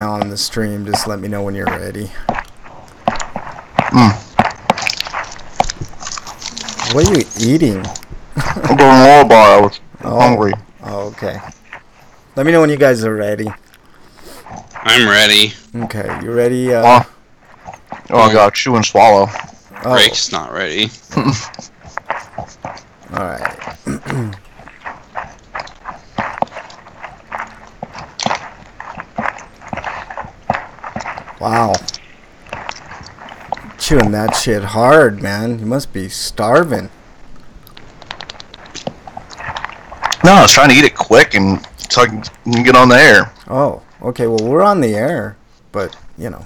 on the stream. Just let me know when you're ready. What are you eating? I'm going more bar. I was hungry. Oh, okay. Let me know when you guys are ready. I'm ready. Okay, you ready? I got chew and swallow. Oh. Rick's not ready. All right. Wow. Chewing that shit hard, man. You must be starving. No, I was trying to eat it quick and so I can get on the air. Oh, okay. Well, we're on the air, but you know.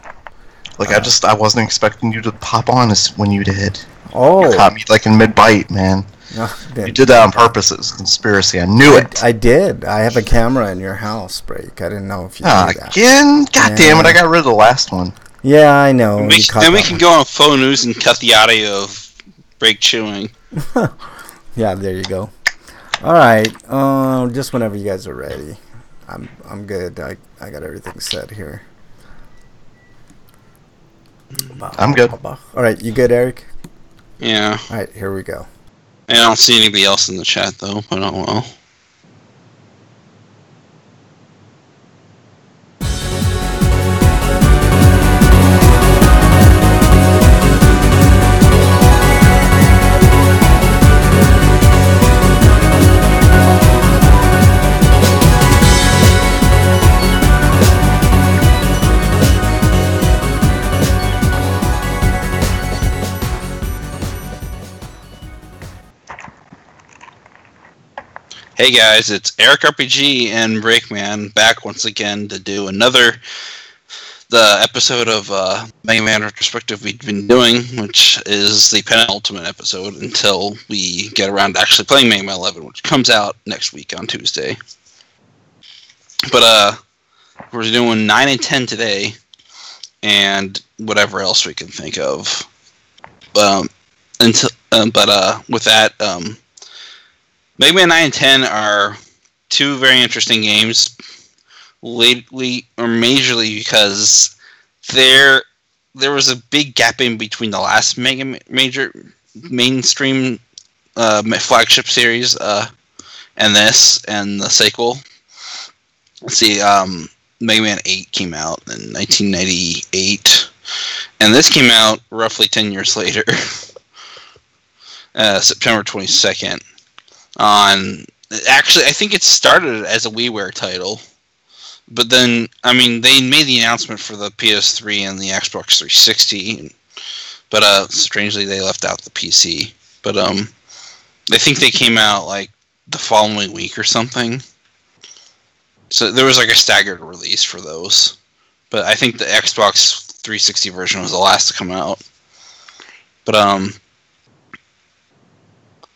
Like I wasn't expecting you to pop on when you did. Oh. You caught me like in mid-bite, man. No, you did that on purpose. It was a conspiracy. I knew it. I did. I have a camera in your house, Break. I didn't know if you knew that. Again? God damn it, I got rid of the last one. Yeah, I know. Then we can go on Faux News and cut the audio of Break chewing. Yeah, there you go. All right. Just whenever you guys are ready. I'm good. I got everything set here. I'm good. All right, you good, Eric? Yeah. All right, here we go. I don't see anybody else in the chat though, but oh well. Hey guys, it's Eric RPG and Breakman back once again to do the episode of Mega Man Retrospective we've been doing, which is the penultimate episode until we get around to actually playing Mega Man 11, which comes out next week on Tuesday. But we're doing 9 and 10 today, and whatever else we can think of. With that. Mega Man 9 and 10 are two very interesting games, lately or majorly because there was a big gap in between the last major mainstream flagship series and this and the sequel. Let's see, Mega Man 8 came out in 1998, and this came out roughly 10 years later, September 22nd. Actually, I think it started as a WiiWare title, but then, I mean, they made the announcement for the PS3 and the Xbox 360, but strangely they left out the PC. But I think they came out like the following week or something. So there was like a staggered release for those. But I think the Xbox 360 version was the last to come out. But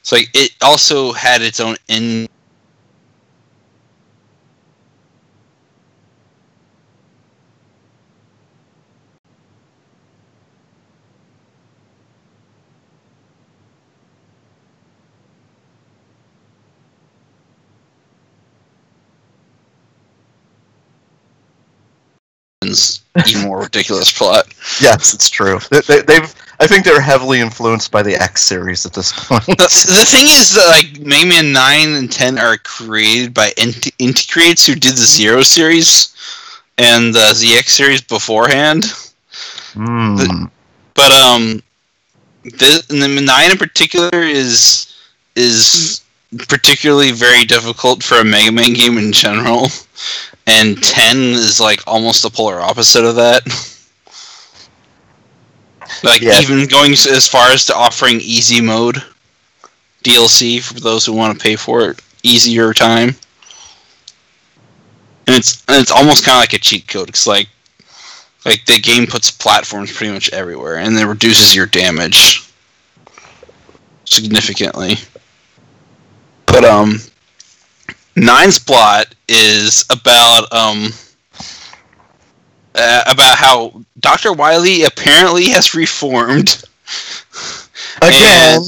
so it also had its own even more ridiculous plot. Yes, it's true. I think they're heavily influenced by the X series at this point. The thing is that like Mega Man 9 and 10 are created by Inti Creates, who did the Zero series and the ZX series beforehand. The 9 in particular is particularly very difficult for a Mega Man game in general. And 10 is like almost the polar opposite of that. Like, even going as far as to offering easy mode DLC for those who want to pay for it, easier time. And it's almost kind of like a cheat code. It's like the game puts platforms pretty much everywhere, and then reduces your damage significantly. But 9's plot is about how Dr. Wily apparently has reformed again,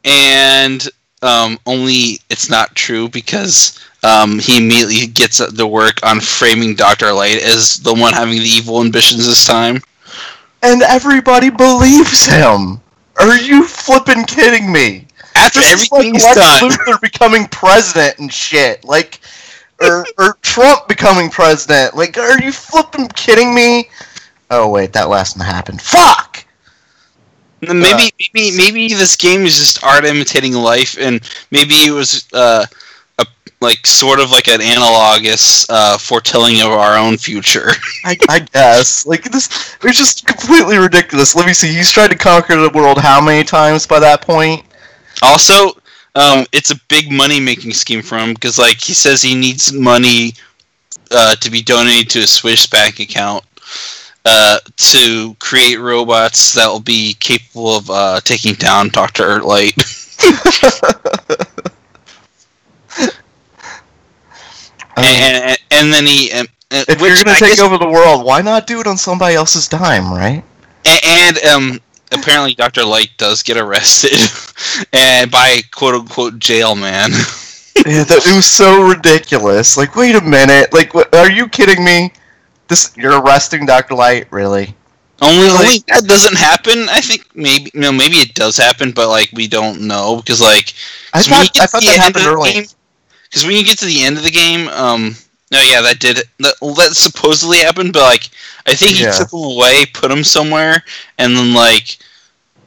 and only it's not true because he immediately gets to work on framing Dr. Light as the one having the evil ambitions this time. And everybody believes him. Are you flipping kidding me? After everything's like done, Lex Luthor becoming president and shit, like, or Trump becoming president. Like, are you flipping kidding me? Oh wait, that last one happened. Fuck. maybe this game is just art imitating life, and maybe it was sort of like an analogous foretelling of our own future. I guess. Like, this, it's just completely ridiculous. Let me see. He's tried to conquer the world how many times by that point? Also, it's a big money-making scheme for him, because, like, he says he needs money to be donated to his Swiss bank account to create robots that will be capable of taking down Dr. Light. And then he... if you're going to take over the world, why not do it on somebody else's dime, right? And apparently Dr. Light does get arrested and by quote-unquote jail man. Yeah, it was so ridiculous. Like, wait a minute. Like, what, are you kidding me? You're arresting Dr. Light? Really? Only that doesn't happen. I think maybe it does happen, but like we don't know because like I thought that happened early. Because when you get to the end of the game, that supposedly happened, but like I think he took him away, put him somewhere, and then like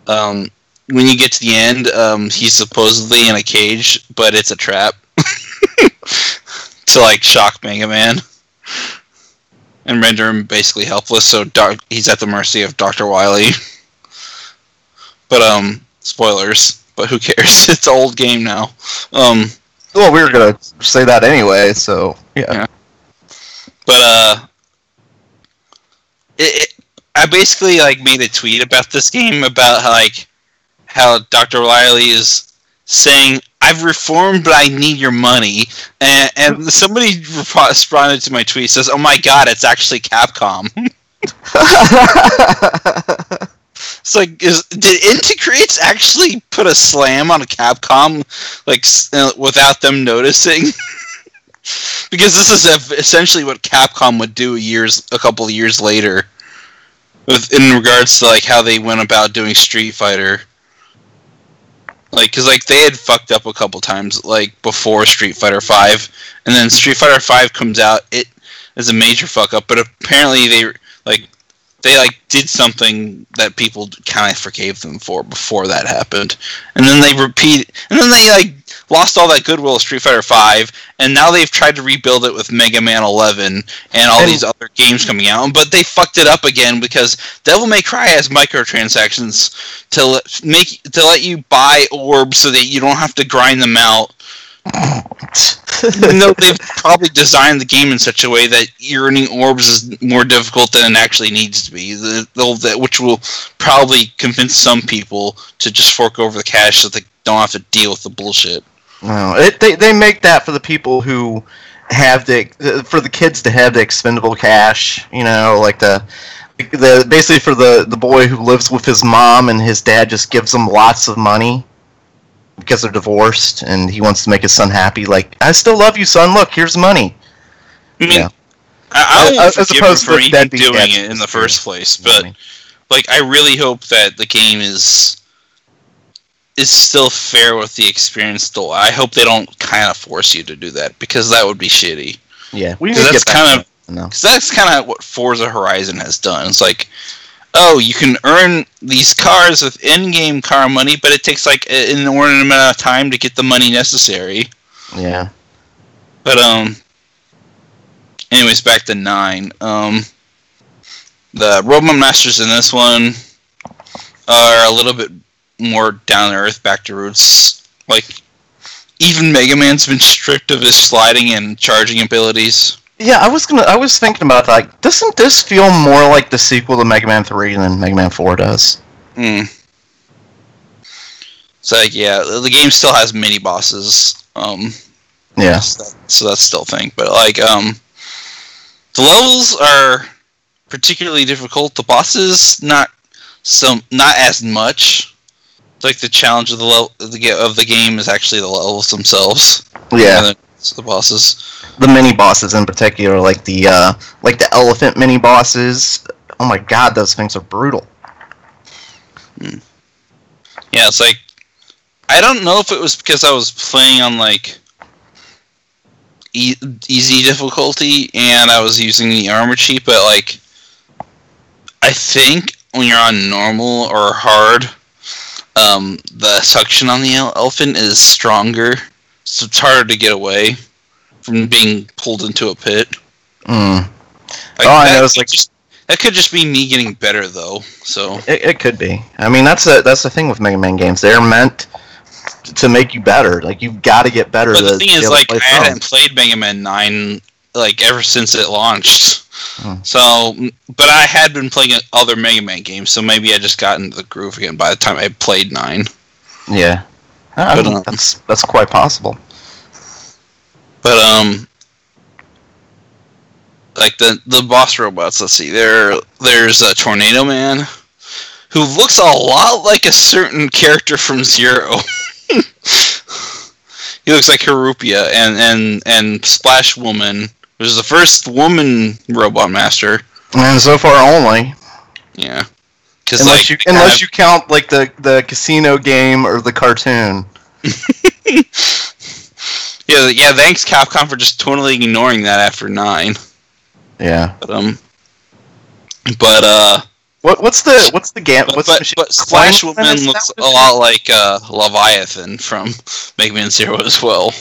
when you get to the end, he's supposedly in a cage, but it's a trap to like shock Mega Man and render him basically helpless. So he's at the mercy of Dr. Wily. But spoilers. But who cares? It's an old game now. Well, we were gonna say that anyway, so yeah. But I basically like made a tweet about this game about how Dr. Wily is saying, "I've reformed, but I need your money." And somebody responded to my tweet, says, "Oh my god, it's actually Capcom." It's like, did Integrates actually put a slam on a Capcom, like without them noticing? Because this is essentially what Capcom would do a couple of years later, in regards to like how they went about doing Street Fighter. Like, because like they had fucked up a couple times, like before Street Fighter V, and then Street Fighter V comes out, it is a major fuck up. But apparently they did something that people kind of forgave them for before that happened, and then they lost all that goodwill of Street Fighter V, and now they've tried to rebuild it with Mega Man 11 and all these other games coming out, but they fucked it up again because Devil May Cry has microtransactions to let you buy orbs so that you don't have to grind them out. Even though they've probably designed the game in such a way that earning orbs is more difficult than it actually needs to be, which will probably convince some people to just fork over the cash so they don't have to deal with the bullshit. No, they make that for the people who have for the kids to have the expendable cash, you know, like the basically for the boy who lives with his mom and his dad just gives him lots of money because they're divorced and he wants to make his son happy. Like, I still love you, son. Look, here's money. I mean, I won't forgive him for even doing it in the first place, but like, I really hope that the game is still fair with the experience. Still, I hope they don't kind of force you to do that, because that would be shitty. Yeah, that's kind of what Forza Horizon has done. It's like, oh, you can earn these cars with in-game car money, but it takes like an inordinate amount of time to get the money necessary. Yeah. But anyways, back to 9. The Robot Masters in this one are a little bit more down to earth, back to roots. Like, even Mega Man's been stripped of his sliding and charging abilities. Yeah, I was thinking about that. Like, doesn't this feel more like the sequel to Mega Man 3 than Mega Man 4 does? So like, yeah, the game still has mini bosses. Yeah. So that's still a thing, but like, the levels are particularly difficult. The bosses not as much. like the challenge of the game is actually the levels themselves. Yeah, the bosses. The mini bosses in particular, like the elephant mini bosses. Oh my god, those things are brutal. Yeah, it's like I don't know if it was because I was playing on like easy difficulty and I was using the armor cheat, but like I think when you're on normal or hard, the suction on the elephant is stronger, so it's harder to get away from being pulled into a pit. Like I know. It's like that could just be me getting better, though. So it could be. I mean, that's the thing with Mega Man games. They're meant to make you better. Like you've got to get better. But the thing is, like, I hadn't played Mega Man 9 like ever since it launched. So, but I had been playing other Mega Man games, so maybe I just got into the groove again by the time I played 9. Yeah, that's quite possible. But like the boss robots. Let's see. There's a Tornado Man, who looks a lot like a certain character from Zero. He looks like Harupia, and Splash Woman, which is the first woman robot master. And so far only. Yeah. Unless you count like the casino game or the cartoon. Yeah. Thanks Capcom for just totally ignoring that after 9. Yeah. But what's the game? But Splash Woman looks a lot like Leviathan from Mega Man Zero as well.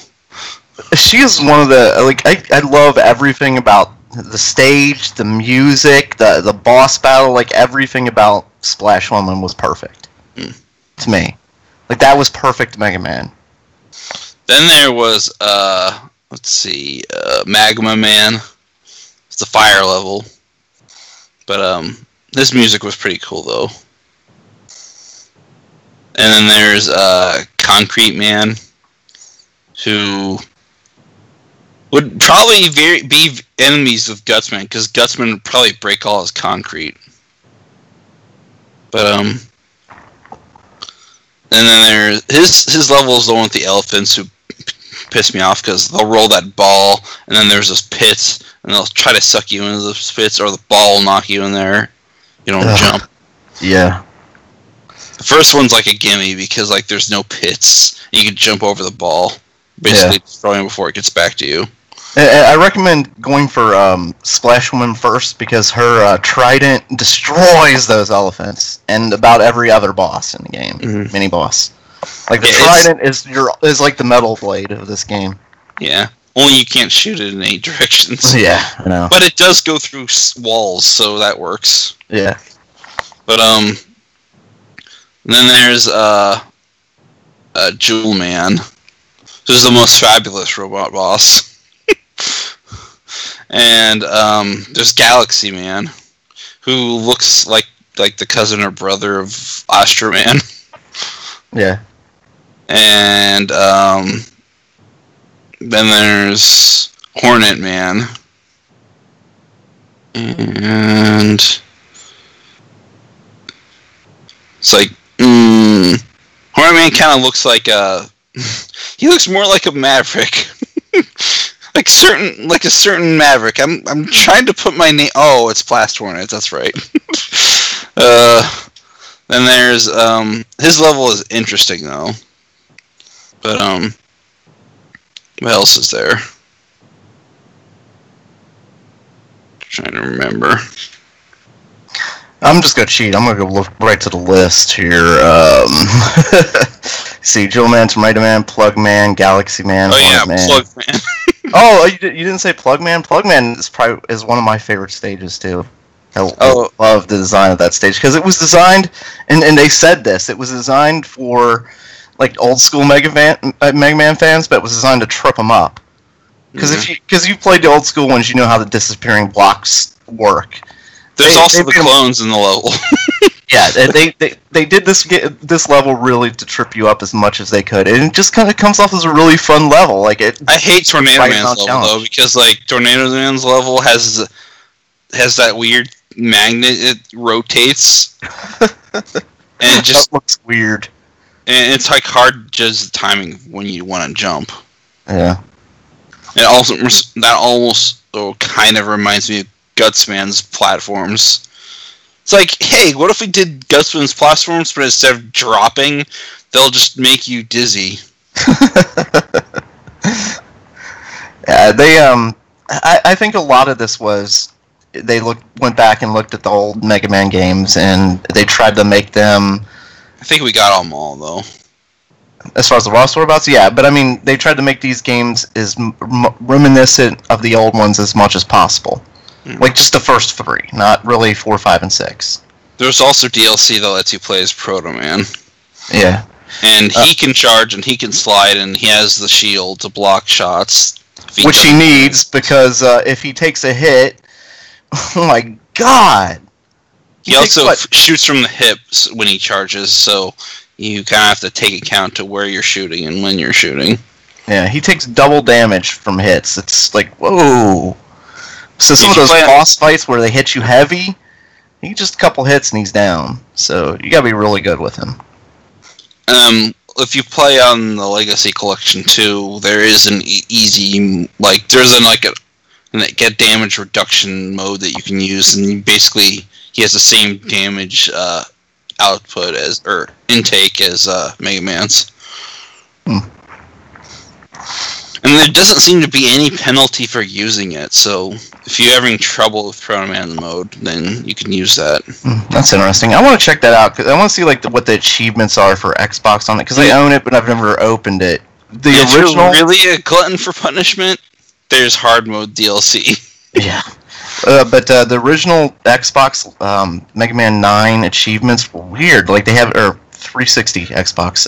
She is one of the I love everything about the stage, the music, the boss battle. Like everything about Splash Woman was perfect to me. Like that was perfect Mega Man. Then there was Magma Man. It's the fire level, but this music was pretty cool though. And then there's Concrete Man, who would probably be enemies with Gutsman, because Gutsman would probably break all his concrete. But and then there's his level is the one with the elephants who piss me off because they'll roll that ball, and then there's those pits, and they'll try to suck you into those pits, or the ball will knock you in there. You don't jump. Yeah. The first one's like a gimme because like there's no pits. You can jump over the ball, basically destroying before it gets back to you. I recommend going for Splash Woman first because her trident destroys those elephants and about every other boss in the game, mini boss. Like the trident is like the metal blade of this game. Yeah, only you can't shoot it in 8 directions. Yeah, I know. But it does go through walls, so that works. Yeah. But then there's Jewel Man, who's the most fabulous robot boss. And there's Galaxy Man, who looks like the cousin or brother of Astro Man. Yeah. And then there's Hornet Man. And it's like Hornet Man kind of looks like he looks more like a Maverick. like a certain Maverick. I'm trying to put my name. Oh, it's Blast Hornet. That's right. Then there's his level is interesting though. But what else is there? Trying to remember. I'm just gonna cheat. I'm gonna go look right to the list here. See, Jewel Man, Tornado Man, Plug Man, Galaxy Man, Hornet Man. Plug Man. Oh, you didn't say Plug Man? Plug Man is one of my favorite stages too. I love the design of that stage because it was designed, and they said this. It was designed for like old school Mega Man fans, but it was designed to trip them up. Because you played the old school ones, you know how the disappearing blocks work. There's also the clones in the level. Yeah, they did this level really to trip you up as much as they could, and it just kind of comes off as a really fun level. I hate Tornado Man's level though, because like Tornado Man's level has that weird magnet. It rotates, and it just looks weird. And it's like hard to judge the timing when you want to jump. Yeah. And also that almost kind of reminds me of Gutsman's platforms. It's like, hey, what if we did Gutsman's platforms, but instead of dropping, they'll just make you dizzy. Yeah, I think a lot of this was they went back and looked at the old Mega Man games and they tried to make them. I think we got them all though. As far as the Lost Robots, yeah, but I mean they tried to make these games as reminiscent of the old ones as much as possible. Like just the first 3, not really 4, 5, and 6. There's also DLC that lets you play as Proto Man. Yeah. And he can charge and he can slide and he has the shield to block shots. Which he needs because if he takes a hit, oh my god! He also shoots from the hips when he charges, so you kind of have to take account to where you're shooting and when you're shooting. Yeah, he takes double damage from hits. It's like, whoa! So some of those boss fights where they hit you heavy, he just a couple hits and he's down. So you gotta be really good with him. If you play on the Legacy Collection 2, there is an easy, like, there's a get damage reduction mode that you can use, and he has the same damage output or intake as Mega Man's. And there doesn't seem to be any penalty for using it, so if you're having trouble with Proto Man mode, then you can use that. That's interesting. I want to check that out, because I want to see what the achievements are for Xbox on it, because I own it, but I've never opened it. If you're really a glutton for punishment, there's hard mode DLC. Yeah. But the original Xbox Mega Man 9 achievements were weird. Like, they have, or 360 Xbox,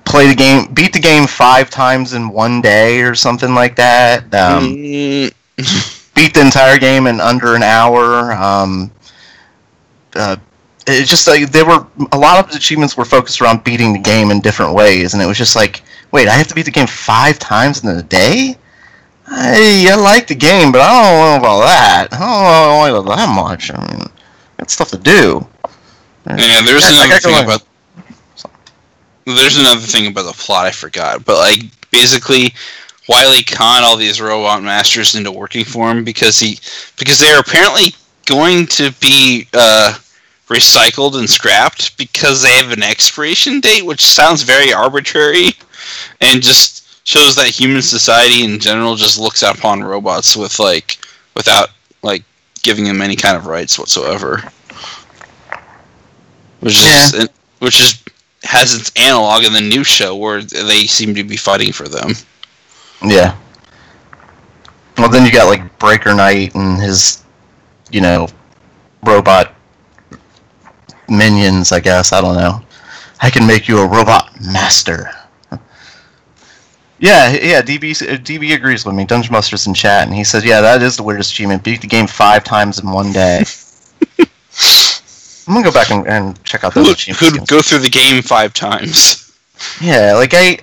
play the game, beat the game 5 times in one day or something like that. Beat the entire game in under an hour. It's just like a lot of the achievements were focused around beating the game in different ways, and it was just like, wait, I have to beat the game 5 times in a day? I like the game, but I don't know about that. I don't like it that much. I mean, got stuff to do. Yeah, there's another thing about. There's another thing about the plot I forgot, but like basically, Wily conned all these robot masters into working for him because they're apparently going to be recycled and scrapped because they have an expiration date, which sounds very arbitrary, and just shows that human society in general just looks upon robots without giving them any kind of rights whatsoever, which has its analog in the new show where they seem to be fighting for them. Yeah. Well, then you got Breaker Knight and his, robot minions, I guess. I don't know. I can make you a robot master. Yeah, DB agrees with me. Dungeon Buster's in chat, and he says, yeah, that is the weirdest achievement. Beat the game 5 times in one day. I'm gonna go back and check out those achievements. Who'd go through the game 5 times? Yeah,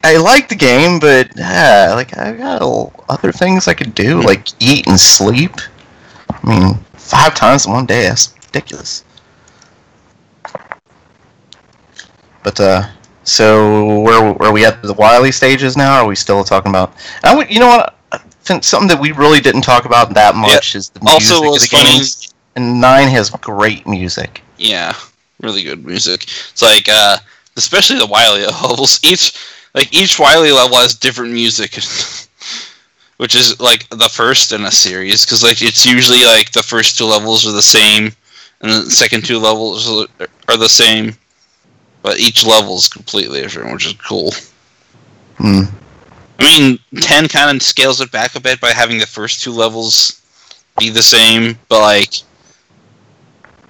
I like the game, but I got other things I could do, like eat and sleep. I mean, 5 times in one day, that's ridiculous. But, so where are we at the Wily stages now? Or are we still talking about? You know what? I think something that we really didn't talk about that much is the music also, of the games. And 9 has great music. Yeah, really good music. It's like, especially the Wily levels. Each Wily level has different music, which is the first in a series. Because it's usually the first 2 levels are the same, and the second 2 levels are the same. But each level is completely different, which is cool. I mean, 10 kind of scales it back a bit by having the first 2 levels be the same, but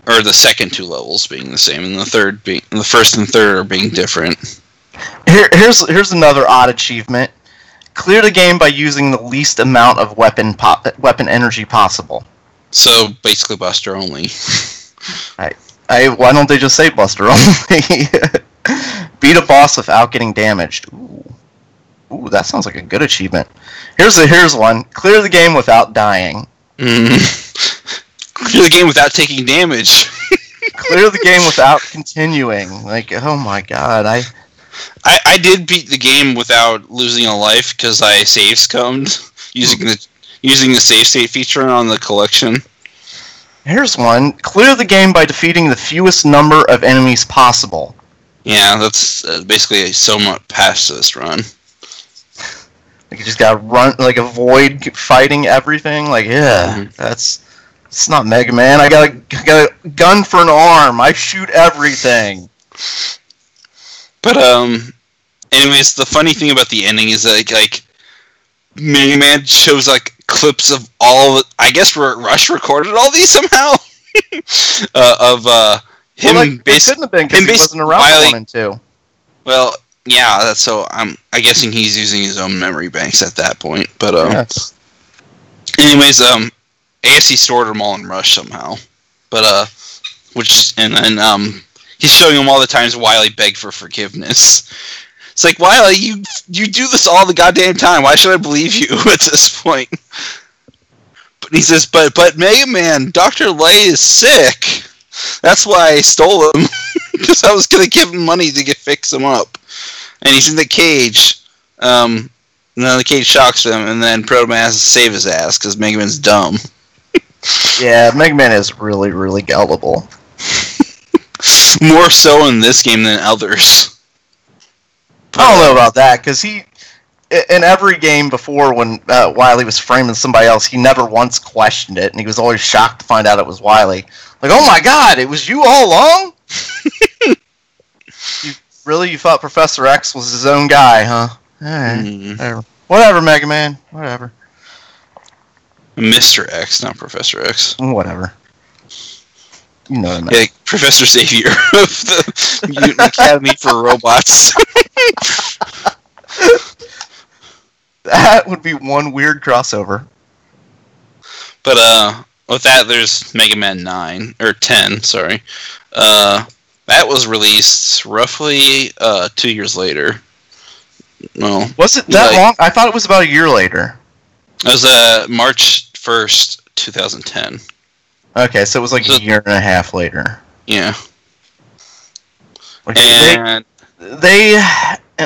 or the second 2 levels being the same, and the first and third are being different. Here's another odd achievement: clear the game by using the least amount of weapon energy possible. So basically, Buster only. Right. Why don't they just say Buster only? Beat a boss without getting damaged. Ooh, that sounds like a good achievement. Here's one: clear the game without dying. Clear the game without taking damage. clear the game without continuing. Like, oh my god, I did beat the game without losing a life because I save scummed using the save state feature on the collection. Here's one. Clear the game by defeating the fewest number of enemies possible. Yeah, that's basically a somewhat pacifist run. Like, you just gotta run, like, avoid fighting everything. Like, yeah, it's not Mega Man. I got a gun for an arm. I shoot everything. But, anyways, the funny thing about the ending is that, like Mega Man shows, like, clips of all of it. I guess Rush recorded all these somehow. Of, him, well, like, it couldn't have been because he wasn't around for 1 and 2. Well, yeah, that's so. I'm guessing he's using his own memory banks at that point. But anyways, I guess he stored them all in Rush somehow. But and he's showing him all the times Wily begged for forgiveness. It's like, Wily, you do this all the goddamn time. Why should I believe you at this point? But he says, but Mega Man, Dr. Lay is sick. That's why I stole him, because I was gonna give him money to fix him up. And he's in the cage. And then the cage shocks him, and then Proto Man has to save his ass because Mega Man's dumb. Yeah, Mega Man is really, really gullible. More so in this game than others. I don't know about that, because in every game before when Wily was framing somebody else, he never once questioned it, and he was always shocked to find out it was Wily. Like, oh my god, it was you all along? You thought Professor X was his own guy, huh? Alright, whatever, Mega Man, whatever. Mr. X, not Professor X. Whatever. You know what I mean. Yeah, Professor Xavier of the Mutant Academy for Robots. That would be one weird crossover. But with that, there's Mega Man 9 or 10. Sorry, that was released roughly 2 years later. Well, was it that long? I thought it was about a year later. It was March 1st, 2010. Okay, so it was like a year and a half later. Yeah. And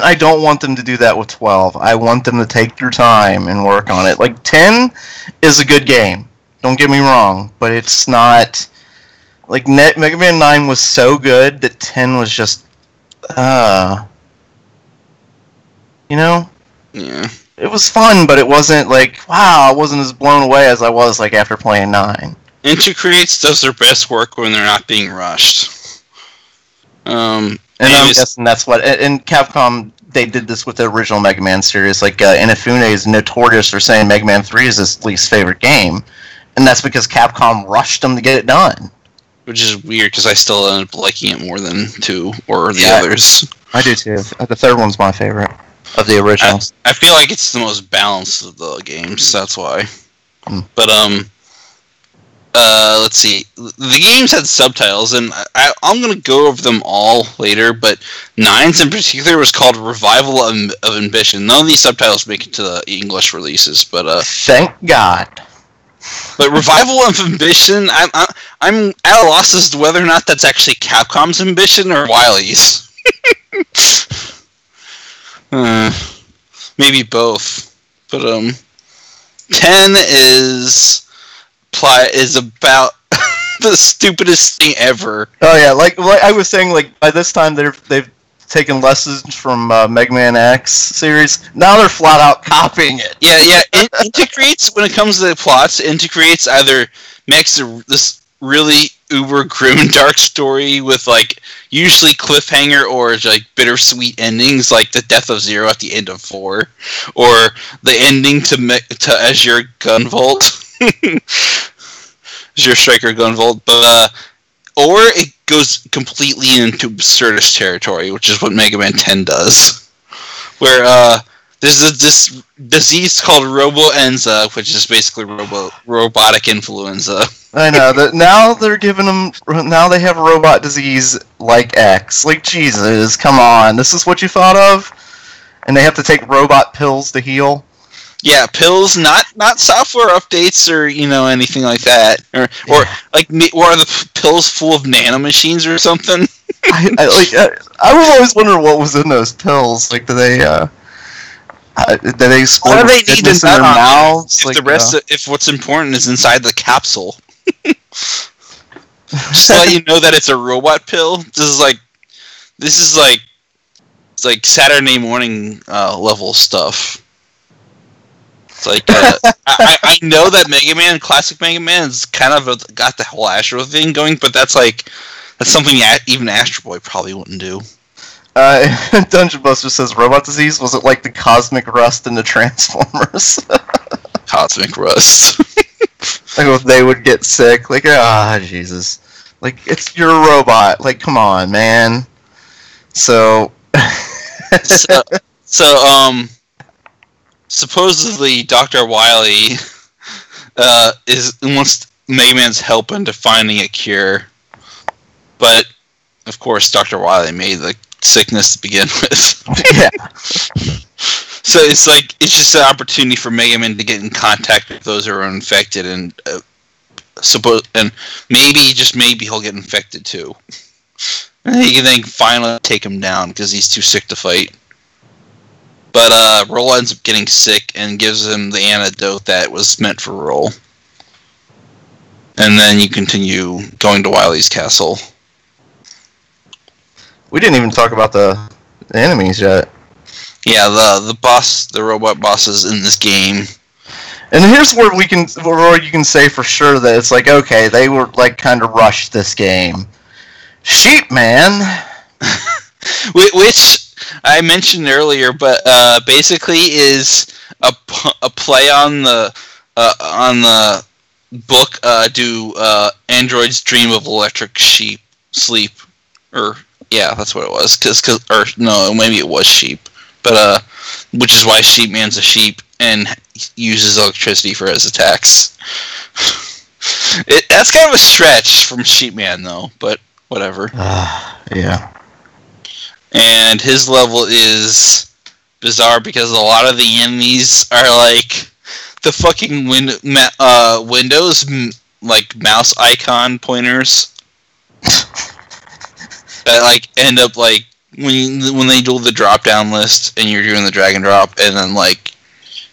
I don't want them to do that with 12. I want them to take their time and work on it. Like, 10 is a good game. Don't get me wrong, but it's not... Like, Mega Man 9 was so good that 10 was just... You know? Yeah. It was fun, but it wasn't like, wow, I wasn't as blown away as I was like after playing 9. Inti-Creates does their best work when they're not being rushed. And I'm guessing that's what... And Capcom, they did this with the original Mega Man series. Like, Inafune is notorious for saying Mega Man 3 is his least favorite game. And that's because Capcom rushed them to get it done. Which is weird, because I still end up liking it more than 2 or the others. I do too. The third one's my favorite of the originals. I feel like it's the most balanced of the games, that's why. But, let's see. The games had subtitles, and I'm going to go over them all later, but 9's in particular was called Revival of Ambition. None of these subtitles make it to the English releases, but... Thank God. But Revival of Ambition, I'm at a loss as to whether or not that's actually Capcom's ambition or Wily's. Maybe both. But 10 is about the stupidest thing ever. Oh yeah, like I was saying, like by this time they've taken lessons from Mega Man X series. Now they're flat out copying it. Yeah. Inti-Creates, when it comes to the plots, Inti-Creates either makes this really uber grim dark story with like usually cliffhanger or like bittersweet endings, like the death of Zero at the end of 4, or the ending to Azure Gunvolt, Azure Striker Gunvolt, but or it goes completely into absurdist territory, which is what Mega Man 10 does, where there's this disease called Robo-Enza, which is basically robotic influenza. I know that now they're giving them. Now they have a robot disease like X. Like Jesus, come on! This is what you thought of, and they have to take robot pills to heal. Yeah, pills, not software updates or anything like that, or like or are the pills full of nanomachines or something? I would always wonder what was in those pills. Like, do they Why squirt do they need goodness to in nut their on there mouths? if Like, the rest if what's important is inside the capsule? Just to let you know that it's a robot pill. This is like it's like Saturday morning level stuff. It's like I know that Mega Man, classic Mega Man, has kind of got the whole Astro thing going, but that's something even Astro Boy probably wouldn't do. Dungeon Buster says robot disease. Was it like the cosmic rust in the Transformers? Cosmic rust. Like if they would get sick, like Jesus, like you're a robot. Like come on, man. So, supposedly Dr. Wily wants Mega Man's help into finding a cure, but of course Dr. Wily made the sickness to begin with. Yeah. So it's just an opportunity for Mega Man to get in contact with those who are infected, and maybe he'll get infected too. And he can then finally take him down because he's too sick to fight. But Roll ends up getting sick and gives him the antidote that was meant for Roll. And then you continue going to Wily's castle. We didn't even talk about the enemies yet. Yeah, the robot bosses in this game. And here's where you can say for sure that it's like, okay, they were like kind of rushed this game. Sheep Man, which I mentioned earlier, but basically is a play on the book. Do androids dream of electric sleep? Or yeah, that's what it was. Or no, maybe it was sheep. But which is why Sheep Man's a sheep and uses electricity for his attacks. That's kind of a stretch from Sheep Man, though. But whatever. Yeah. And his level is bizarre because a lot of the enemies are like the fucking Windows like mouse icon pointers that like end up like when they do the drop down list and you're doing the drag and drop, and then like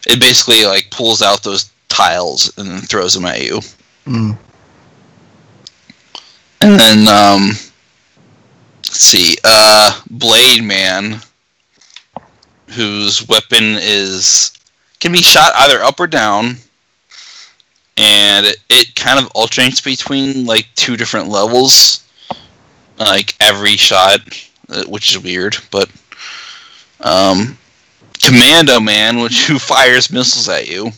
it basically like pulls out those tiles and then throws them at you. Mm. And then let's see, Blade Man, whose weapon can be shot either up or down, and it kind of alternates between like two different levels, like every shot, which is weird. But Commando Man, who fires missiles at you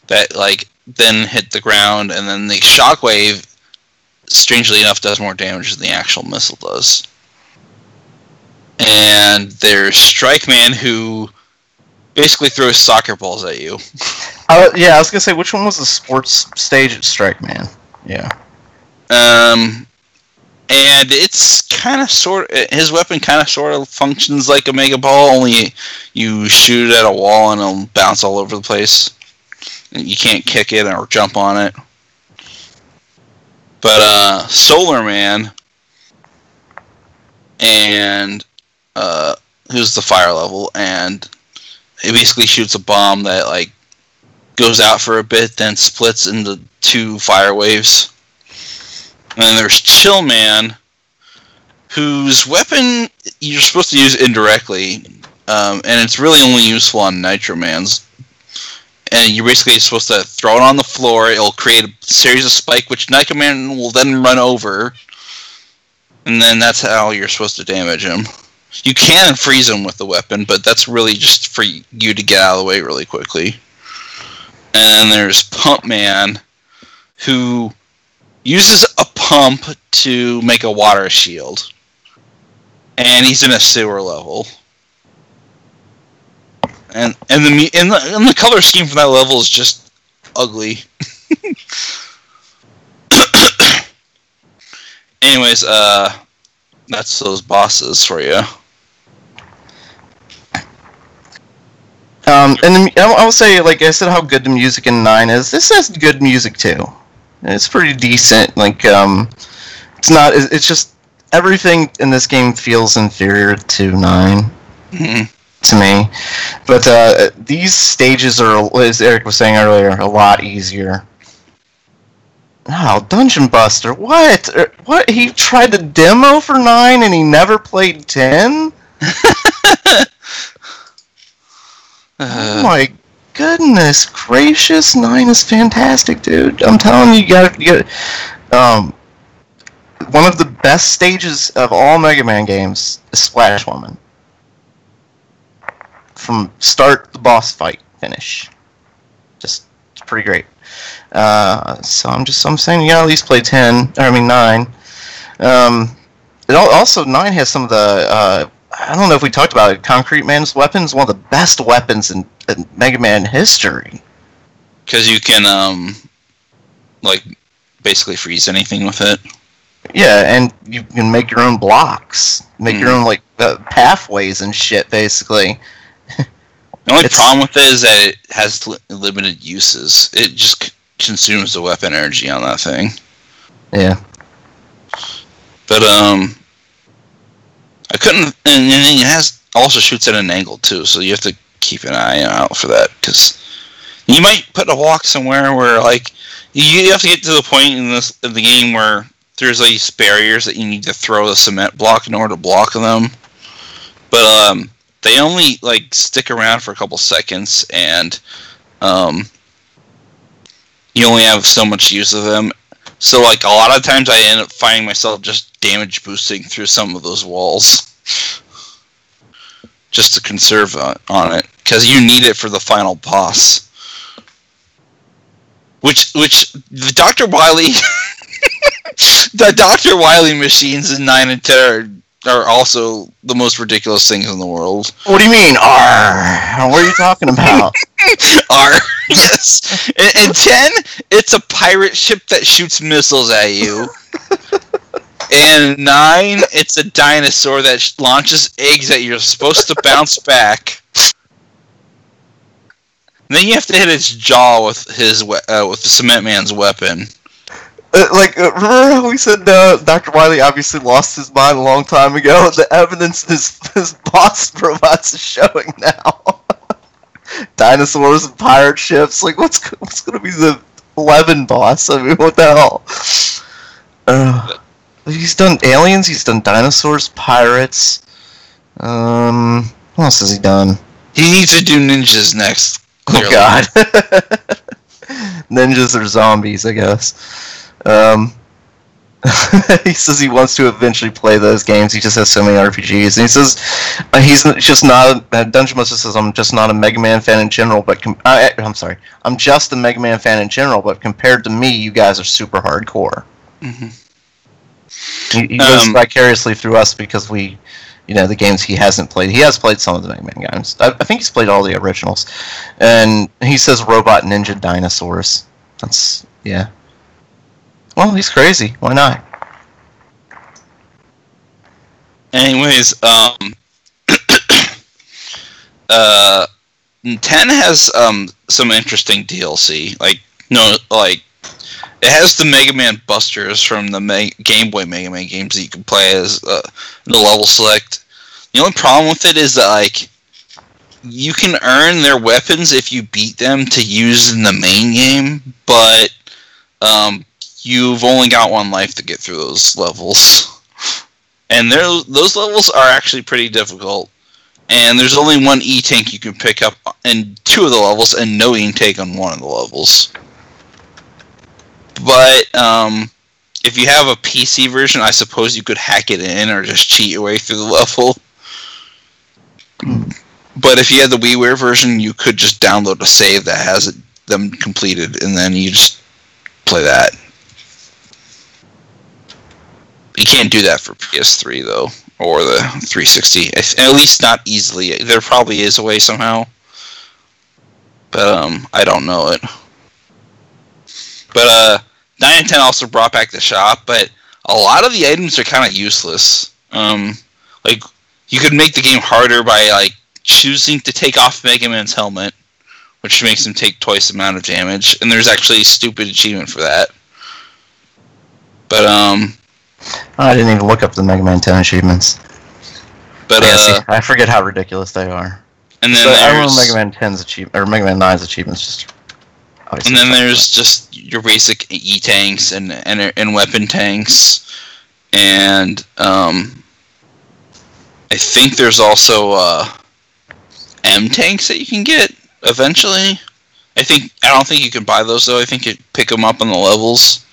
that like then hit the ground, and then the shockwave, strangely enough, does more damage than the actual missile does. And there's Strike Man, who basically throws soccer balls at you. Yeah, I was gonna say, which one was the sports stage at Strike Man? Yeah. And it's kind of his weapon kind of sort of functions like a Mega Ball, only you shoot it at a wall and it'll bounce all over the place. And you can't kick it or jump on it. But Solar Man, and who's the fire level, and it basically shoots a bomb that like goes out for a bit, then splits into two fire waves. And then there's Chill Man, whose weapon you're supposed to use indirectly, and it's really only useful on Nitro Man's. And you're basically supposed to throw it on the floor. It'll create a series of spikes, which Nitro Man will then run over. And then that's how you're supposed to damage him. You can freeze him with the weapon, but that's really just for you to get out of the way really quickly. And then there's Pump Man, who uses a pump to make a water shield. And he's in a sewer level. And the color scheme for that level is just ugly. Anyways, that's those bosses for you. I will say, like I said, how good the music in 9 is. This has good music too. It's pretty decent. Like, it's not. It's just everything in this game feels inferior to 9 to me. But these stages are, as Eric was saying earlier, a lot easier. Oh, Dungeon Buster! What? What? He tried the demo for 9 and he never played 10. Oh my goodness gracious! 9 is fantastic, dude. I'm telling you, you got one of the best stages of all Mega Man games is Splash Woman. From start to boss fight finish, just it's pretty great. So I'm saying you gotta at least play 9. Also 9 has some of the I don't know if we talked about it. Concrete Man's weapons, one of the best weapons in Mega Man history. Because you can, like, basically freeze anything with it. Yeah, and you can make your own blocks. Make your own, like, pathways and shit, basically. The only problem with it is that it has limited uses. It just consumes the weapon energy on that thing. Yeah. But, I couldn't, and it also shoots at an angle too, so you have to keep an eye out for that, because you might put a walk somewhere where, like, you have to get to the point in the game where there's these barriers that you need to throw a cement block in order to block them, but they only, like, stick around for a couple seconds, and you only have so much use of them. So, like, a lot of times I end up finding myself just damage boosting through some of those walls. Just to conserve on it. Because you need it for the final boss. Which the Dr. Wily... the Dr. Wily machines in 9 and 10 are also the most ridiculous things in the world. What do you mean, R? What are you talking about? R, yes. And 10, it's a pirate ship that shoots missiles at you. And 9, it's a dinosaur that launches eggs that you're supposed to bounce back. And then you have to hit its jaw with with the Cement Man's weapon. Remember how we said Dr. Wily obviously lost his mind a long time ago? The evidence his boss robots is showing now. Dinosaurs and pirate ships. Like, what's going to be the 11 boss? I mean, what the hell? He's done aliens, he's done dinosaurs, pirates. What else has he done? He needs to do ninjas next. Clearly. Oh god. Ninjas or zombies, I guess. He says he wants to eventually play those games. He just has so many RPGs. And he says he's just not Dungeon Master says, I'm just not a Mega Man fan in general, but I'm sorry. I'm just a Mega Man fan in general, but compared to me, you guys are super hardcore. Mm-hmm. He goes vicariously through us because we, the games he hasn't played. He has played some of the Mega Man games. I think he's played all the originals. And he says robot ninja dinosaurs. That's, yeah. Well, he's crazy. Why not? Anyways, 10 has some interesting DLC. It has the Mega Man Busters from the Game Boy Mega Man games that you can play as the level select. The only problem with it is that, you can earn their weapons if you beat them to use in the main game, but you've only got one life to get through those levels. And those levels are actually pretty difficult. And there's only one E-Tank you can pick up in 2 of the levels, and no E-Tank on 1 of the levels. But if you have a PC version, I suppose you could hack it in or just cheat your way through the level. But if you had the WiiWare version, you could just download a save that has them completed, and then you just play that. You can't do that for PS3, though, or the 360. At least not easily. There probably is a way somehow, but I don't know it. But 9 and 10 also brought back the shop, but a lot of the items are kind of useless. You could make the game harder by choosing to take off Mega Man's helmet, which makes him take twice the amount of damage, and there's actually a stupid achievement for that. But I didn't even look up the Mega Man 10 achievements. But I forget how ridiculous they are. And then I remember Mega Man 10's achievement or Mega Man 9's achievements just. And then there's just your basic E tanks and weapon tanks, and I think there's also M tanks that you can get eventually. I don't think you can buy those though. I think you pick them up on the levels,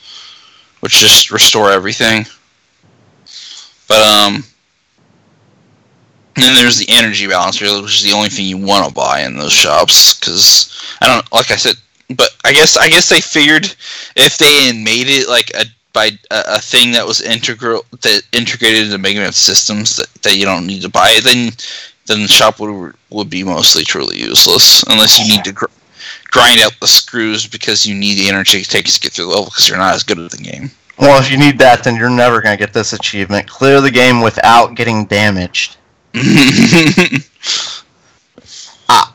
which just restore everything. But and then there's the energy balancer, which is the only thing you want to buy in those shops, because like I said, but I guess they figured if they had made it like a thing that was integrated into Mega Man systems that you don't need to buy it, then the shop would be mostly truly useless unless you need to grind out the screws because you need the energy tanks to get through the level because you're not as good at the game. Well, if you need that, then you're never going to get this achievement. Clear the game without getting damaged.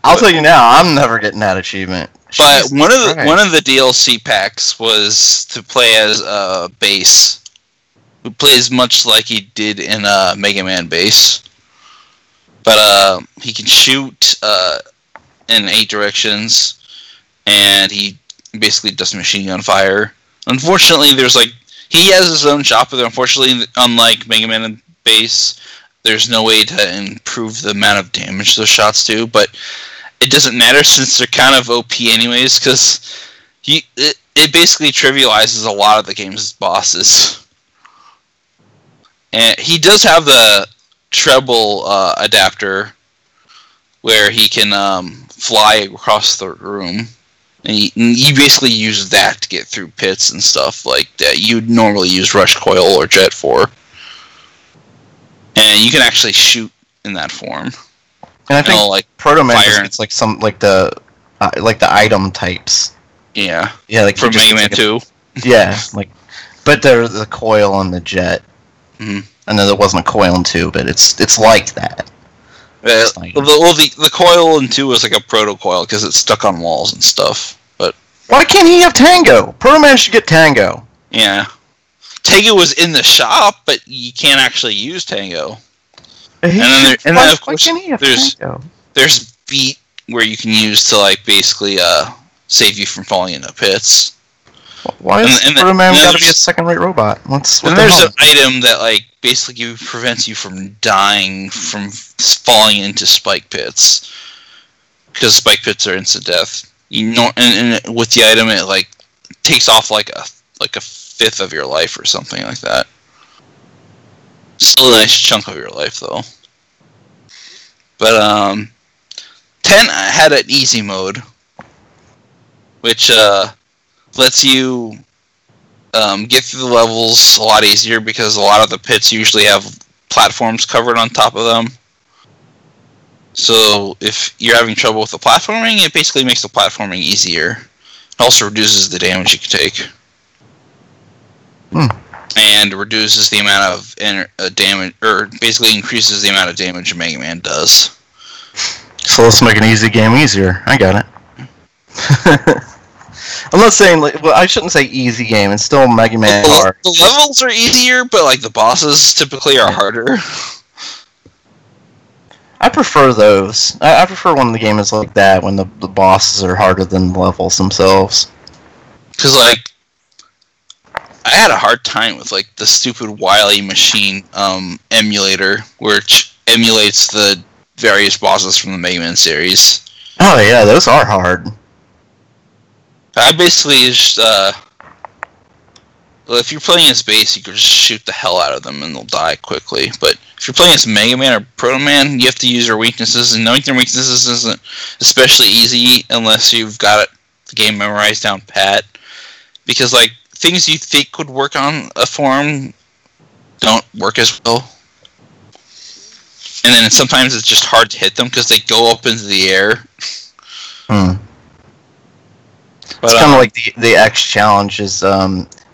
I'll tell you now, I'm never getting that achievement. But one of the DLC packs was to play as Bass, who plays much like he did in Mega Man Bass. But he can shoot in 8 directions, and he basically does machine gun fire. Unfortunately, he has his own shop, but unfortunately, unlike Mega Man and Bass, there's no way to improve the amount of damage those shots do. But it doesn't matter since they're kind of OP anyways, because it basically trivializes a lot of the game's bosses. And he does have the treble adapter where he can fly across the room, and you basically use that to get through pits and stuff like that you'd normally use rush coil or jet for, and you can actually shoot in that form. And I think like Proto Man it's like some like the item types. Yeah, like from Mega Man 2. Yeah, but there's the coil on the jet. Mm-hmm. I know there wasn't a coil in 2, but it's like that. The coil in 2 was like a proto coil because it's stuck on walls and stuff. But why can't he have Tango? Proto Man should get Tango. Yeah, Tango was in the shop, but you can't actually use Tango. And then of course there's Beat where you can use to like basically save you from falling into pits. Why is Proto Man got to be a second-rate robot? There's an item that like basically prevents you from dying from falling into spike pits, because spike pits are instant death. And with the item, it like takes off like a fifth of your life or something like that. Still a nice chunk of your life though. But 10 had an easy mode, which lets you get through the levels a lot easier because a lot of the pits usually have platforms covered on top of them. So if you're having trouble with the platforming, it basically makes the platforming easier. It also reduces the damage you can take. And reduces the amount of damage, or basically increases the amount of damage Mega Man does. So let's make an easy game easier. I got it. I'm not saying I shouldn't say easy game. It's still Mega Man hard. The levels are easier, but like the bosses typically are harder. I prefer those. I prefer when the game is like that, when the bosses are harder than the levels themselves. Because like I had a hard time with like the stupid Wily Machine emulator, which emulates the various bosses from the Mega Man series. Oh yeah, those are hard. I basically just if you're playing as Bass, you can just shoot the hell out of them and they'll die quickly. But if you're playing as Mega Man or Proto Man, you have to use their weaknesses, and knowing their weaknesses isn't especially easy unless you've got the game memorized down pat. Because like things you think would work on a form don't work as well. And then sometimes it's just hard to hit them because they go up into the air. But, it's kind of like the X challenge is you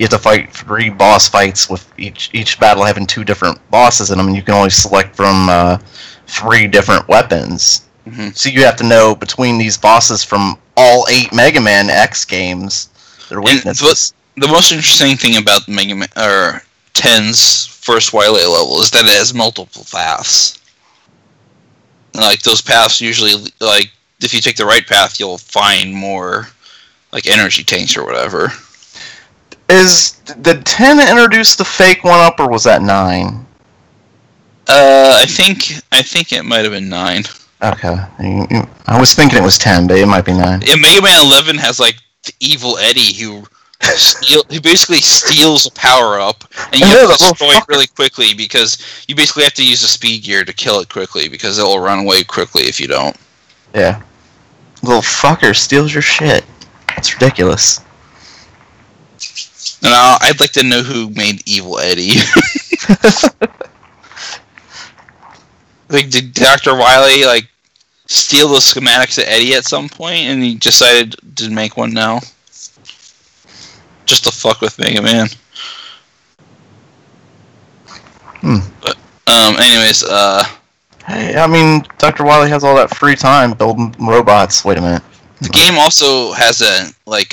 have to fight 3 boss fights with each battle having 2 different bosses in them, and you can only select from 3 different weapons. Mm-hmm. So you have to know between these bosses from all 8 Mega Man X games their weaknesses. The most interesting thing about Mega Man or 10's first Wily level is that it has multiple paths. Like those paths usually, like if you take the right path, you'll find more like energy tanks or whatever. Did 10 introduce the fake 1-up, or was that 9? I think it might have been 9. Okay, I was thinking it was 10, but it might be 9. Yeah, Mega Man 11 has like the evil Eddie who basically steals a power up, and you have to destroy it really quickly because you basically have to use a speed gear to kill it quickly because it will run away quickly if you don't. Yeah, little fucker steals your shit. It's ridiculous. And I'd like to know who made Evil Eddie. Like, did Dr. Wily steal the schematics of Eddie at some point, and he decided to make one now? Just to fuck with Mega Man. But, anyways, Hey, I mean, Dr. Wily has all that free time building robots. Wait a minute. The game also has a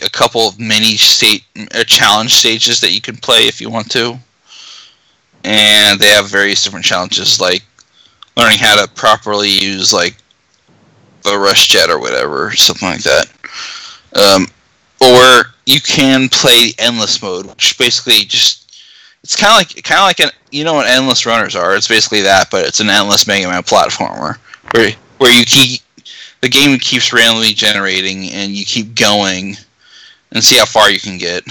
couple of mini challenge stages that you can play if you want to. And they have various different challenges, like learning how to properly use the rush jet or whatever, something like that. Or you can play endless mode, which basically it's kind of like you know what endless runners are. It's basically that, but it's an endless Mega Man platformer where the game keeps randomly generating and you keep going and see how far you can get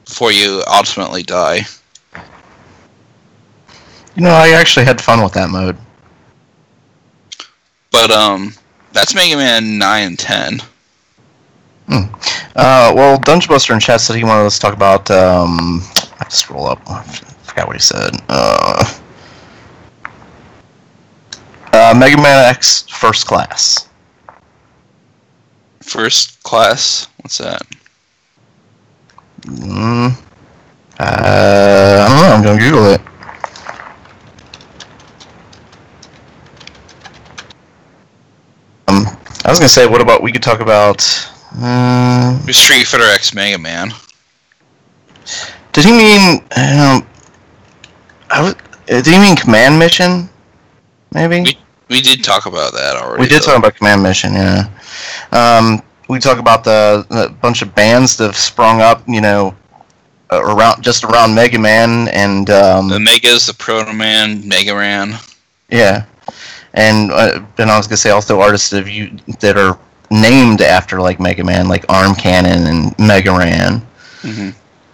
before you ultimately die. You know, I actually had fun with that mode. But that's Mega Man 9 and 10. Well, Dungeon Buster in chat said he wanted us to talk about. I have to scroll up. I forgot what he said. Mega Man X First Class. First Class? What's that? I don't know. I'm gonna Google it. I was gonna say, what about we could talk about Street Fighter X Mega Man. Did he mean? Did he mean Command Mission? Maybe. We did talk about that already. We did talk about Command Mission, yeah. We talk about the bunch of bands that have sprung up, around Mega Man and the Megas, the Proto Man, Mega Man. Yeah, and I was gonna say also artists that are named after Mega Man, like Arm Cannon and Mega Ran. Mm-hmm.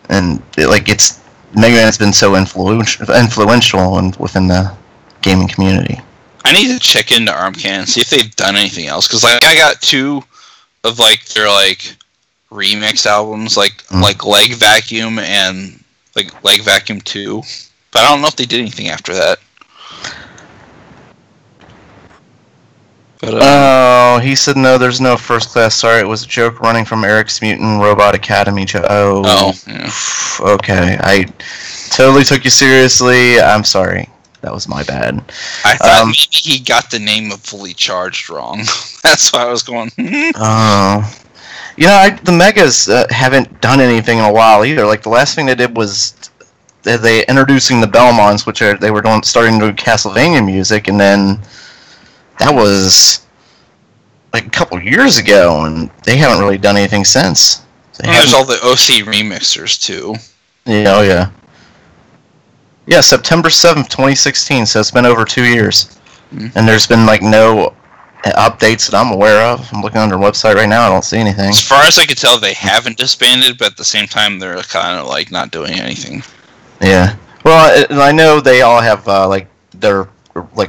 And it's Mega Man has been so influential within the gaming community. I need to check into Arm Cannon, see if they've done anything else, because I got 2 of their remix albums, like Leg Vacuum and Leg Vacuum 2, but I don't know if they did anything after that. But, he said no. There's no First Class. Sorry, it was a joke running from Eric's Mutant Robot Academy. Oh, yeah. Okay, I totally took you seriously. I'm sorry. That was my bad. I thought maybe he got the name of Fully Charged wrong. That's why I was going. Oh, the Megas haven't done anything in a while either. The last thing they did was they introducing the Belmonts, which they were starting to do Castlevania music, and then that was a couple years ago, and they haven't really done anything since. There's all the OC remixers too. Yeah, oh yeah. Yeah, September 7th, 2016, so it's been over 2 years. Mm-hmm. And there's been, no updates that I'm aware of. I'm looking on their website right now, I don't see anything. As far as I can tell, they haven't disbanded, but at the same time, they're kind of, not doing anything. Yeah. Well, I know they all have, their,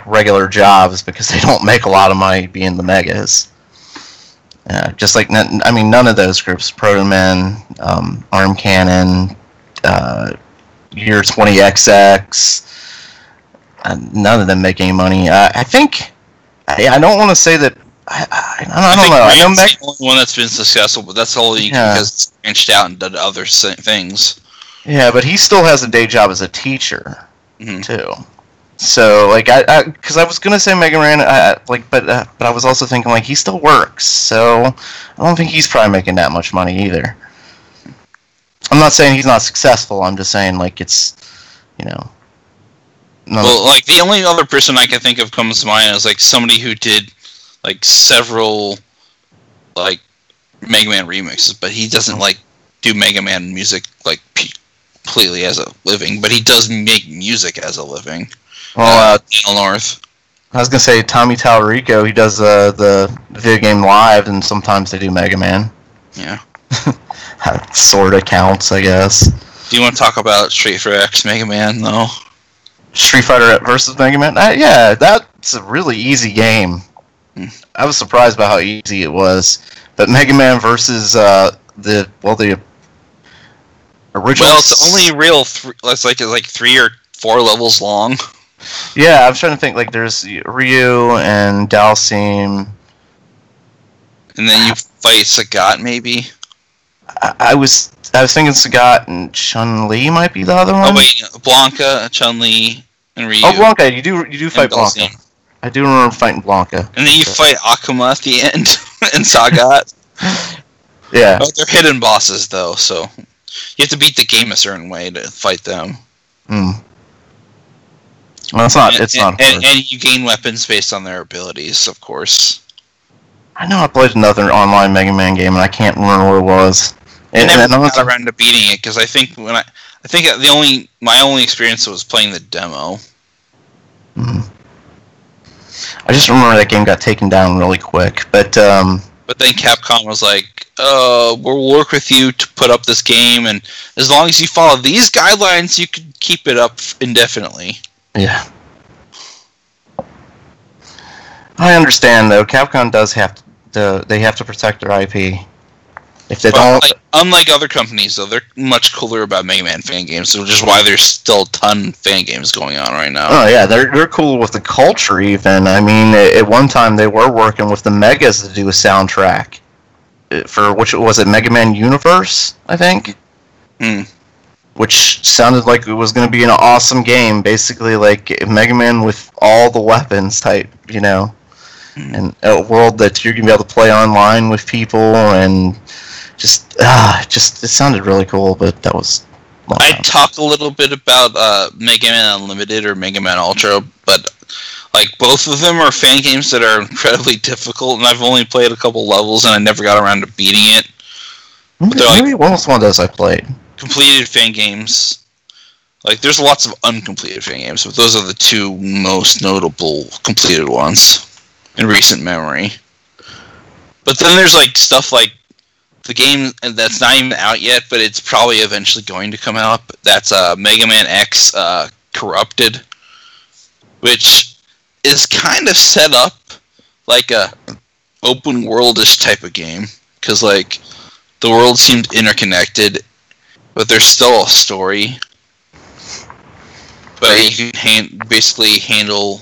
regular jobs because they don't make a lot of money being the Megas. Just none of those groups, Proto Man, Arm Cannon, Year 20XX. None of them make any money. I think. I don't want to say that. I don't know. I know Meg's the only one that's been successful, but that's only because it's branched out and done other things. Yeah, but he still has a day job as a teacher too. So like because I was gonna say Mega Man, but I was also thinking like he still works, so I don't think he's probably making that much money either. I'm not saying he's not successful. I'm just saying like it's, no. Well, like the only other person I can think of comes to mind is like somebody who did like several like Mega Man remixes, but he doesn't like do Mega Man music like completely as a living, but he does make music as a living. Well, Daniel North. I was gonna say Tommy Tallarico. He does the video game live, and sometimes they do Mega Man. Yeah. Sort of counts, I guess. Do you want to talk about Street Fighter X Mega Man, though? Street Fighter versus Mega Man? Yeah, that's a really easy game. I was surprised by how easy it was. But Mega Man versus the original. Well, it's only real. It's like 3 or 4 levels long. Yeah, I was trying to think. Like, there's Ryu and Dalsim. And then you fight Sagat, maybe. I was thinking Sagat and Chun-Li might be the other one. Oh wait, Blanca, Chun-Li, and Ryu. Oh, Blanca, you do fight Blanca. I do remember fighting Blanca. And then you fight Akuma at the end and Sagat. Yeah. Oh, they're hidden bosses though, so you have to beat the game a certain way to fight them. Well, it's not. And you gain weapons based on their abilities, of course. I know I played another online Mega Man game, and I can't remember what it was. I never got around to beating it because I think my only experience was playing the demo. I just remember that game got taken down really quick, but then Capcom was like, we'll work with you to put up this game, and as long as you follow these guidelines, you can keep it up indefinitely. Yeah. I understand, though. Capcom does have to protect their IP. If they don't... Unlike other companies, though, they're much cooler about Mega Man fan games, which is why there's still a ton of fan games going on right now. Oh, yeah, they're cool with the culture, even. I mean, at one time, they were working with the Megas to do a soundtrack. For, which was it, Mega Man Universe, I think? Which sounded like it was going to be an awesome game, basically like Mega Man with all the weapons type, and a world that you're going to be able to play online with people, and just it sounded really cool, but that was... I talk a little bit about Mega Man Unlimited or Mega Man Ultra, but like both of them are fan games that are incredibly difficult, and I've only played a couple levels, and I never got around to beating it. Maybe what was one of those I played? Completed fan games. Like, there's lots of uncompleted fan games, but those are the 2 most notable completed ones in recent memory. But then there's like stuff like the game that's not even out yet, but it's probably eventually going to come out. That's Mega Man X Corrupted, which is kind of set up like a open world-ish type of game, because like the world seemed interconnected, but there's still a story. But you can basically handle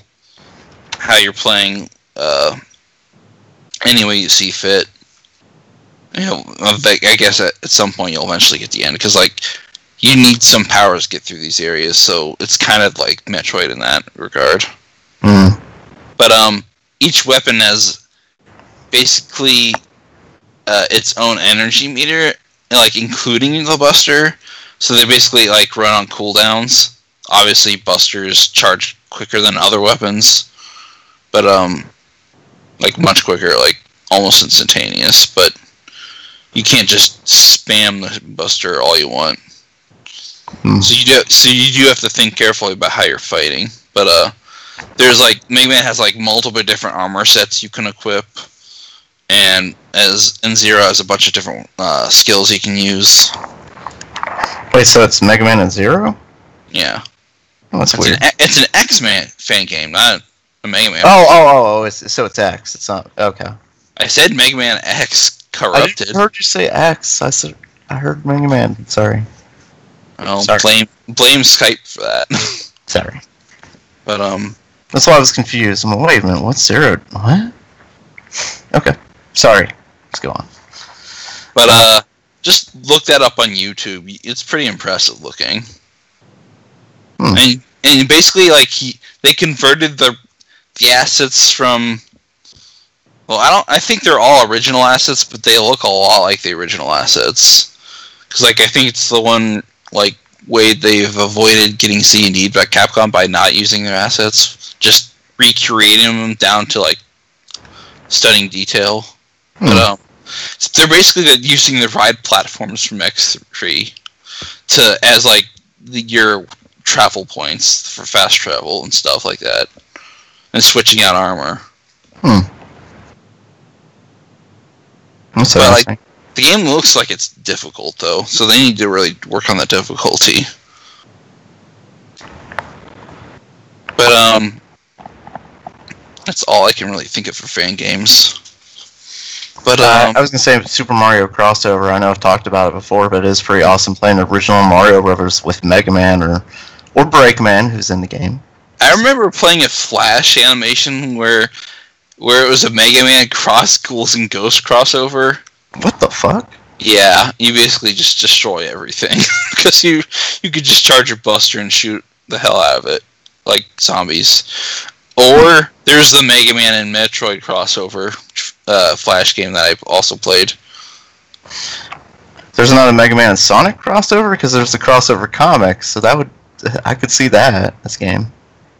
how you're playing any way you see fit. I guess at some point you'll eventually get the end, because like you need some powers to get through these areas, so it's kind of like Metroid in that regard. But each weapon has basically its own energy meter, like including the Buster. So they basically like run on cooldowns. Obviously, Busters charge quicker than other weapons, but like much quicker, like almost instantaneous. But you can't just spam the Buster all you want. So you do have to think carefully about how you're fighting. But there's like Mega Man has like multiple different armor sets you can equip, and Zero has a bunch of different skills you can use. Wait, so it's Mega Man and Zero? Yeah. Oh, that's weird. It's an X-Man fan game, not a Mega Man. So it's X. It's not... Okay. I said Mega Man X Corrupted. I heard you say X. I heard Mega Man. Sorry. Well, sorry. Blame Skype for that. Sorry. But that's why I was confused. I'm like, wait a minute, what's Zero? What? Okay. Sorry. Let's go on. But just look that up on YouTube. It's pretty impressive looking. And basically, like they converted the assets from. Well, I think they're all original assets, but they look a lot like the original assets. Because I think it's the one way they've avoided getting C&D'd by Capcom by not using their assets, just recreating them down to stunning detail. But so they're basically using the ride platforms from X3 as your travel points for fast travel and stuff like that, and switching out armor. That's but interesting. The game looks like it's difficult though, so they need to really work on the difficulty. But that's all I can really think of for fan games. But I was gonna say Super Mario crossover. I know I've talked about it before, but it is pretty awesome playing original Mario Brothers with Mega Man or Breakman, who's in the game. I remember playing a Flash animation where it was a Mega Man cross Ghouls and Ghosts crossover. What the fuck? Yeah, you basically just destroy everything because you could just charge your Buster and shoot the hell out of it like zombies. Or there's the Mega Man and Metroid crossover Flash game that I've also played. There's not a Mega Man and Sonic crossover because there's the crossover comics, so I could see this game.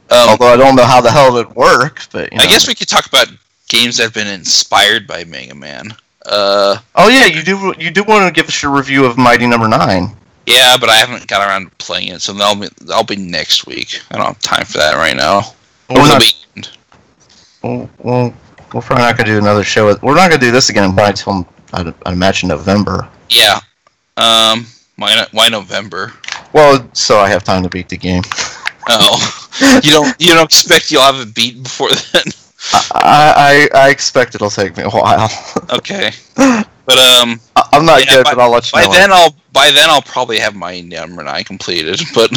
Although I don't know how the hell it would work, but I guess we could talk about games that have been inspired by Mega Man. Oh yeah, you do want to give us your review of Mighty Number 9. Yeah, but I haven't got around to playing it, so that'll be next week. I don't have time for that right now. Over the weekend. Well, we're probably not going to do another show. We're not going to do this again until I'd imagine November. Yeah. Why November? Well, so I have time to beat the game. Oh, you don't expect you'll have it beat before then? I expect it'll take me a while. Okay, but I'm not good, but I'll let you know. By then I'll probably have my number 9 completed. But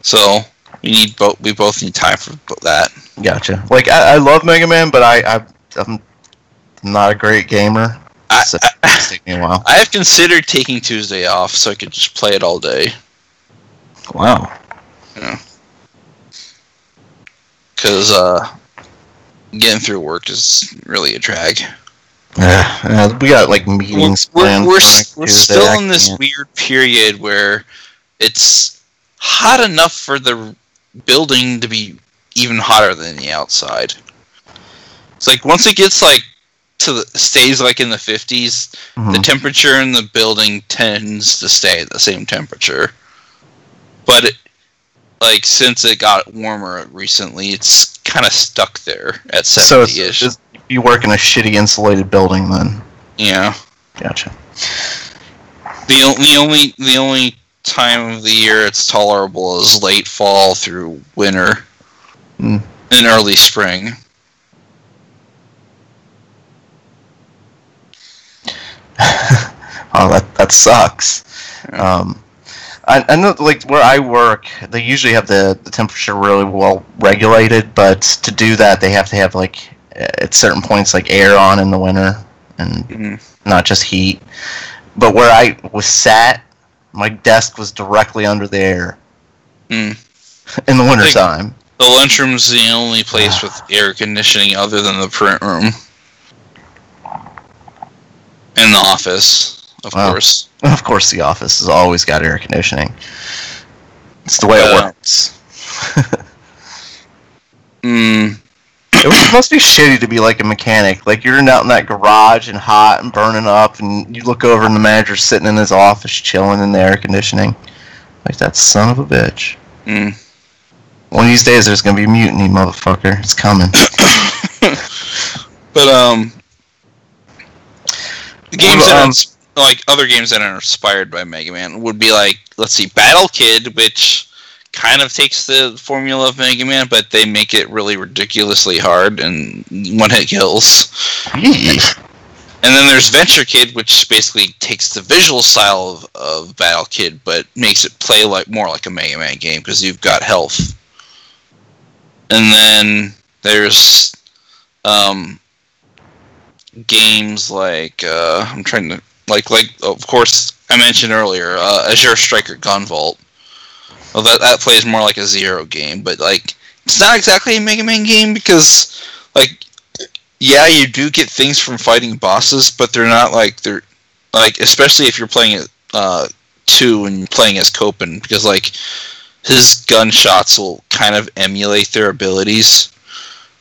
so we both need time for that. Gotcha. I love Mega Man, but I'm not a great gamer. So it's taking me a while. I have considered taking Tuesday off so I could just play it all day. Wow. Yeah. Because getting through work is really a drag. We got meetings planned. We're still in this weird period where it's hot enough for the building to be even hotter than the outside. It's once it gets stays in the 50s, the temperature in the building tends to stay at the same temperature. But since it got warmer recently, it's kind of stuck there at 70-ish. So you work in a shitty insulated building then? Yeah. Gotcha. The only time of the year it's tolerable is late fall through winter and early spring. Oh, that sucks. I know, where I work, they usually have the temperature really well regulated, but to do that, they have to have, at certain points, air on in the winter, and not just heat. But where I was sat, my desk was directly under the air in the wintertime. The lunchroom's the only place with air conditioning other than the print room. And the office, of course. Of course, the office has always got air conditioning. It's the way it works. It must be shitty to be a mechanic. You're out in that garage and hot and burning up, and you look over and the manager's sitting in his office chilling in the air conditioning. That son of a bitch. One of these days there's going to be mutiny, motherfucker. It's coming. But, the games other games that are inspired by Mega Man would be let's see, Battle Kid, which kind of takes the formula of Mega Man, but they make it really ridiculously hard and one-hit kills. And then there's Venture Kid, which basically takes the visual style of Battle Kid, but makes it play more like a Mega Man game because you've got health. And then there's games I'm trying to of course I mentioned earlier Azure Striker Gunvolt, Well, that plays more like a Zero game, but like it's not exactly a Mega Man game because like yeah, you do get things from fighting bosses, but they're like especially if you're playing it 2 and playing as Copen, because like his gunshots will kind of emulate their abilities,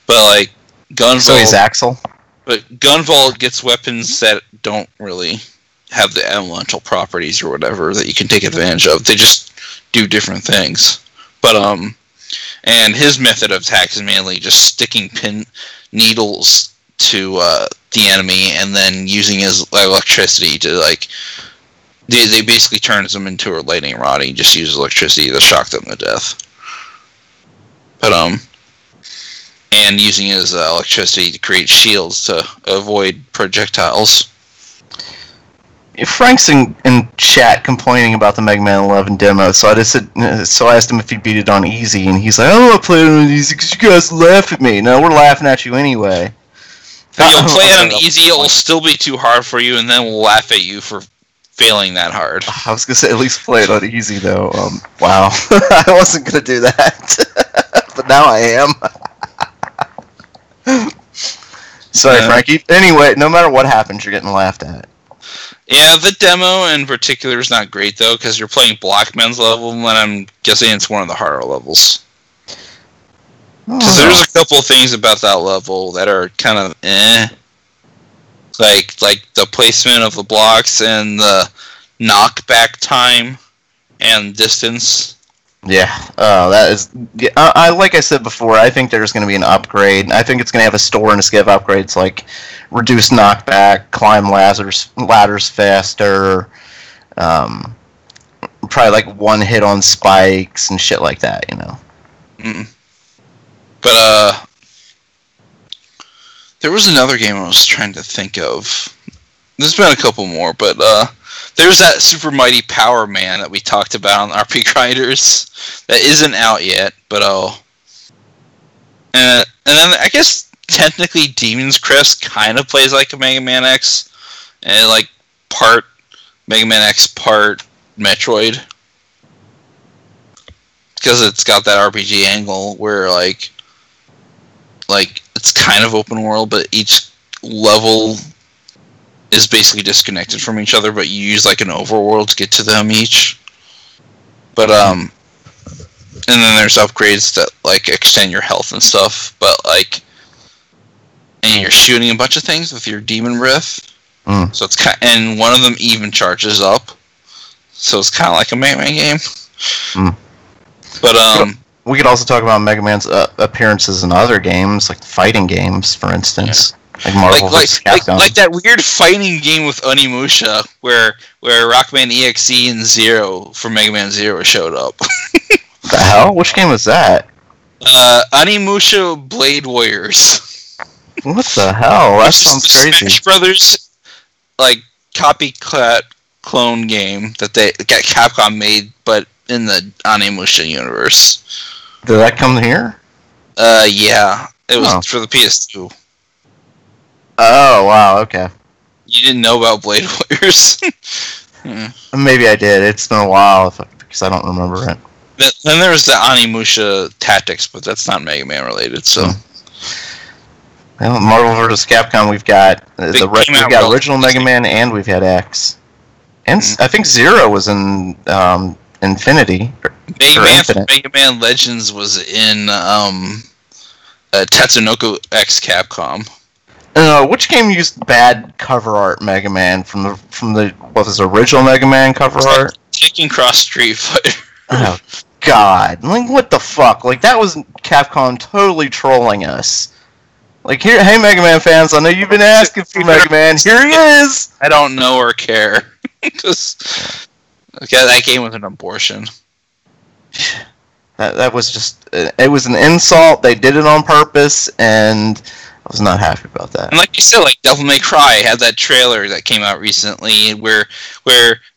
but like Gunvolt. So he's Axel. But Gunvolt gets weapons that don't really have the elemental properties or whatever that you can take advantage of. They just do different things. But and his method of attack is mainly just sticking pin needles to the enemy and then using his electricity to like they basically turns them into a lightning rod and he just uses electricity to shock them to death. But and using his electricity to create shields to avoid projectiles. Frank's in chat complaining about the Mega Man 11 demo, so I asked him if he beat it on easy, and he's like, "I don't want to play it on easy because you guys laugh at me." No, we're laughing at you anyway. If you'll play it on easy, it'll still be too hard for you, and then we'll laugh at you for failing that hard. I was gonna say at least play it on easy though. Wow, I wasn't gonna do that, but now I am. Sorry, Frankie. Anyway, no matter what happens, you're getting laughed at. Yeah, the demo in particular is not great, though, because you're playing Blackman's level, and I'm guessing it's one of the harder levels. Because there's a couple of things about that level that are kind of like the placement of the blocks and the knockback time and distance. Yeah, that is. Yeah, I like I said before, I think there's going to be an upgrade. I think it's going to have a store and a skill upgrades like reduce knockback, climb ladders faster, probably like one hit on spikes and shit like that, you know. But there was another game I was trying to think of. There's been a couple more, but there's that Super Mighty Power Man that we talked about on RPGrinders that isn't out yet, but and then I guess technically Demon's Crest kind of plays like a Mega Man X, and like part Mega Man X, part Metroid, because it's got that RPG angle where like it's kind of open world, but each level is basically disconnected from each other, but you use like an overworld to get to them each. But and then there's upgrades that like extend your health and stuff, but like and you're shooting a bunch of things with your demon breath. So it's and one of them even charges up. So it's kind of like a Mega Man game. But we could also talk about Mega Man's appearances in other games, like fighting games, for instance. Yeah. Like Marvel vs. Capcom. Like that weird fighting game with Onimusha, where Rockman EXE and Zero from Mega Man Zero showed up. The hell? Which game was that? Onimusha Blade Warriors. What the hell? That sounds crazy. Smash Brothers, like copycat clone game that Capcom made, but in the Onimusha universe. Did that come here? Yeah, it was for the PS2. Oh, wow, okay. You didn't know about Blade Warriors? Maybe I did. It's been a while because I don't remember it. Then there's the Onimusha Tactics, but that's not Mega Man related, so... Well, Marvel vs. Capcom, we've got original Mega Man, and we've had X. And I think Zero was in Infinity. Mega Man Legends was in Tatsunoko X Capcom. Which game used bad cover art Mega Man from the what was original Mega Man cover art? Taking Cross Street Fighter. Oh God! Like what the fuck? Like that was Capcom totally trolling us. Like here, hey Mega Man fans, I know you've been asking for Mega Man. Here he is. I don't know or care. Just that game was an abortion. That was just it was an insult. They did it on purpose, and I was not happy about that. And like you said, like Devil May Cry had that trailer that came out recently where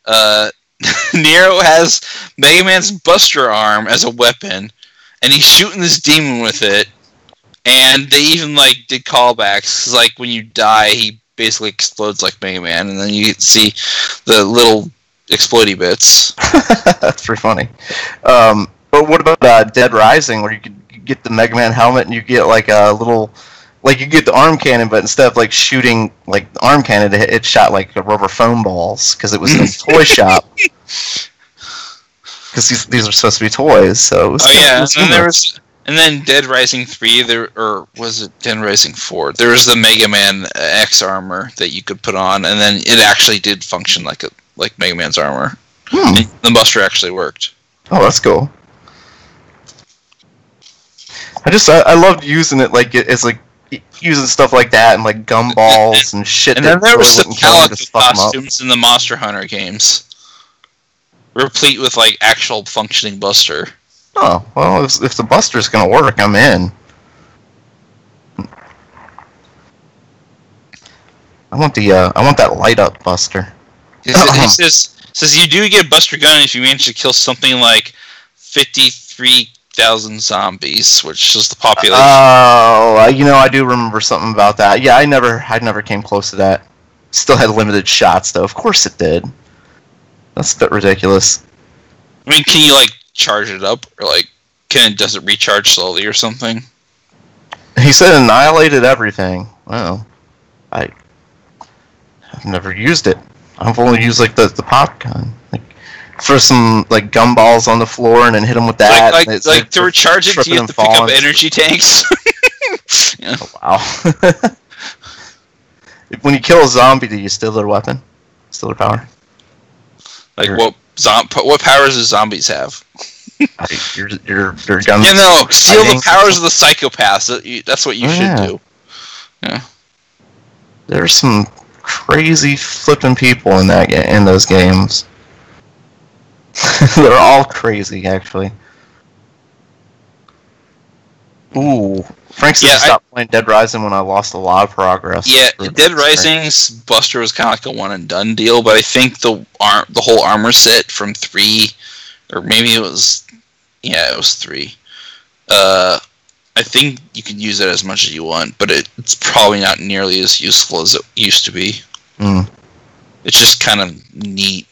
Nero has Mega Man's Buster Arm as a weapon, and he's shooting this demon with it. And they even like did callbacks, like when you die, he basically explodes like Mega Man, and then you see the little exploity bits. That's pretty funny. But what about Dead Rising, where you could get the Mega Man helmet and you get like a little, like you get the arm cannon, but instead of like shooting like the arm cannon, it shot like rubber foam balls because it was in a toy shop. Because these are supposed to be toys, so. It was And then Dead Rising 3, or was it Dead Rising 4? There was the Mega Man X armor that you could put on, and then it actually did function like Mega Man's armor. The Buster actually worked. Oh, that's cool. I loved using it like it's like using stuff like that and like gumballs and shit. And then there was some Calico costumes in the Monster Hunter games, replete with like actual functioning Buster. Oh well, if the Buster's gonna work, I'm in. I want that light up Buster. He says you do get Buster Gun if you manage to kill something like 53,000 zombies, which is the population. Oh, I do remember something about that. Yeah, I never came close to that. Still had limited shots though. Of course it did. That's a bit ridiculous. I mean, can you like charge it up, or like does it recharge slowly or something? He said annihilated everything. Well, I've never used it. I've only used like the pop gun, like for some like gumballs on the floor and then hit them with that. Like to recharge it, do you have to pick up energy tanks? Yeah. Oh, wow. When you kill a zombie, do you steal their weapon? Steal their power? Like what powers do zombies have? Your guns. Steal the powers of the psychopaths. That's what you should do. Yeah. There's some crazy flipping people in those games. They're all crazy, actually. Ooh, Frank said stopped playing Dead Rising when I lost a lot of progress. Yeah, Dead Rising's Buster was kind of like a one and done deal, but I think the whole armor set from 3, or maybe it was 3. I think you can use it as much as you want, but it's probably not nearly as useful as it used to be. It's just kind of neat.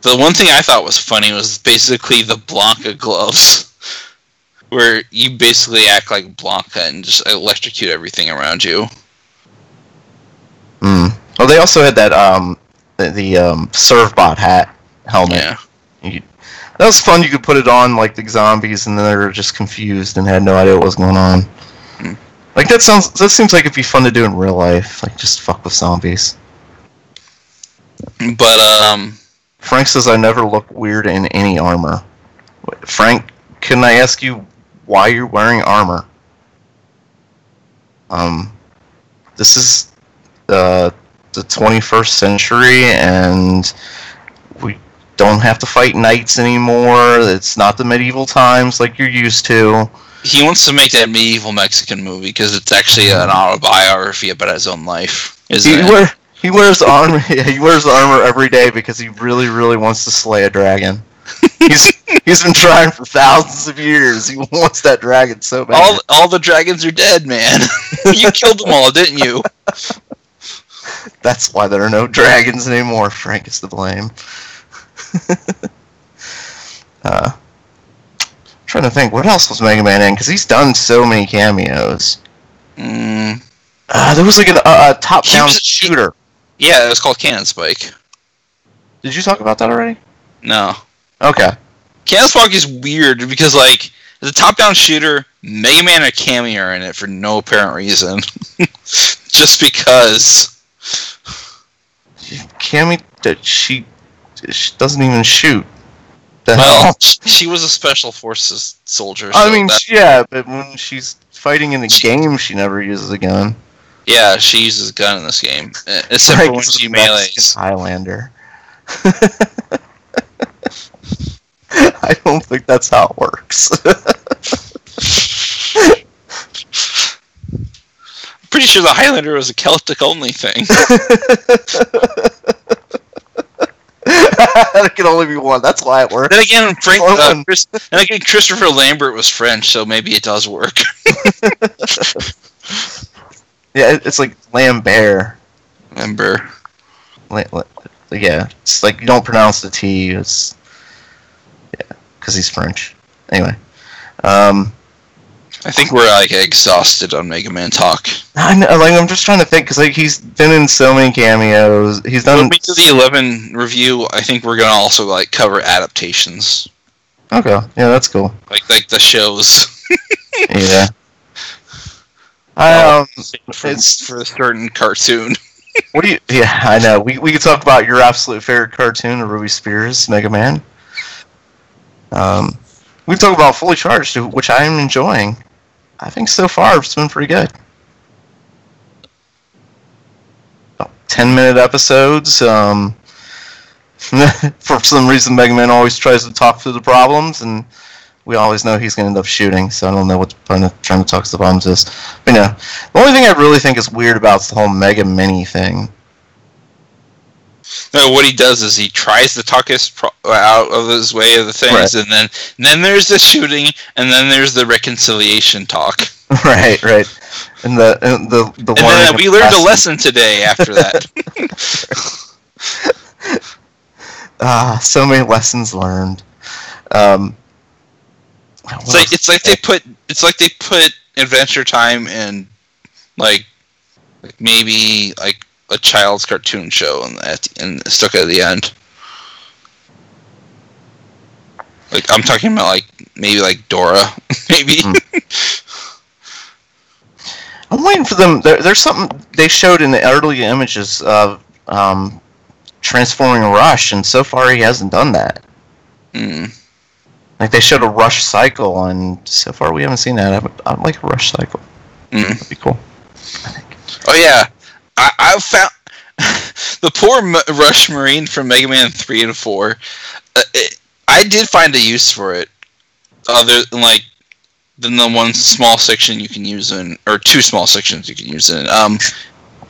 The one thing I thought was funny was basically the Blanca gloves, where you basically act like Blanca and just electrocute everything around you. Oh, they also had that the Servbot hat helmet. Yeah. That was fun. You could put it on like the zombies, and then they were just confused and had no idea what was going on. Like that seems like it'd be fun to do in real life. Like just fuck with zombies. But Frank says I never look weird in any armor. Frank, can I ask you why you're wearing armor? This is the 21st century, and we don't have to fight knights anymore. It's not the medieval times like you're used to. He wants to make that medieval Mexican movie because it's actually an autobiography about his own life. He wears armor. Yeah, he wears armor every day because he really, really wants to slay a dragon. He's been trying for thousands of years. He wants that dragon so bad. All the dragons are dead, man. You killed them all, didn't you? That's why there are no dragons anymore. Frank is to blame. Trying to think, what else was Mega Man in? Because he's done so many cameos. There was like a top-down shooter. Yeah, it was called Cannon Spike. Did you talk about that already? No. Okay. Cannon Spike is weird because, like, it's a top-down shooter, Mega Man and Cammy are in it for no apparent reason. Just because. Cammy, she doesn't even shoot. Well, she was a Special Forces soldier. I mean, yeah, but when she's fighting in the game, she never uses a gun. Yeah, she uses a gun in this game. Except for when she melees. Highlander. I don't think that's how it works. I'm pretty sure the Highlander was a Celtic only thing. There can only be one. That's why it works. Then again, Christopher Lambert was French, so maybe it does work. Yeah, it's like Lambert. Lambert. yeah, it's like you don't pronounce the T. It's because he's French. Anyway, I think we're like exhausted on Mega Man talk. I know, like I'm just trying to think because like he's been in so many cameos. He's done. When we do the 11 review, I think we're gonna also like cover adaptations. Okay, yeah, that's cool. Like the shows. Yeah. It's for a certain cartoon. What do you? Yeah, I know. We could talk about your absolute favorite cartoon, Ruby Spears, Mega Man. We can talk about Fully Charged, which I am enjoying. I think so far it's been pretty good. 10-minute episodes. For some reason, Mega Man always tries to talk through the problems, and we always know he's going to end up shooting, so I don't know what the point of trying to talk through the problems is. But the only thing I really think is weird about the whole Mega Mini thing. No, what he does is he tries to talk us out of his way of the things, right. and then there's the shooting, and then there's the reconciliation talk. Right. And the and then we learned a lesson today after that. So many lessons learned. It's like they put Adventure Time in like maybe like a child's cartoon show and stuck at the end. Like I'm talking about like maybe like Dora, maybe. I'm waiting for them. There's something they showed in the early images of transforming Rush, and so far he hasn't done that. Like they showed a Rush cycle, and so far we haven't seen that. I'd like a Rush cycle. That'd be cool, I think. Oh yeah, I found the poor Rush Marine from Mega Man 3 and 4. I did find a use for it, other than the one small section you can use in, or two small sections you can use in.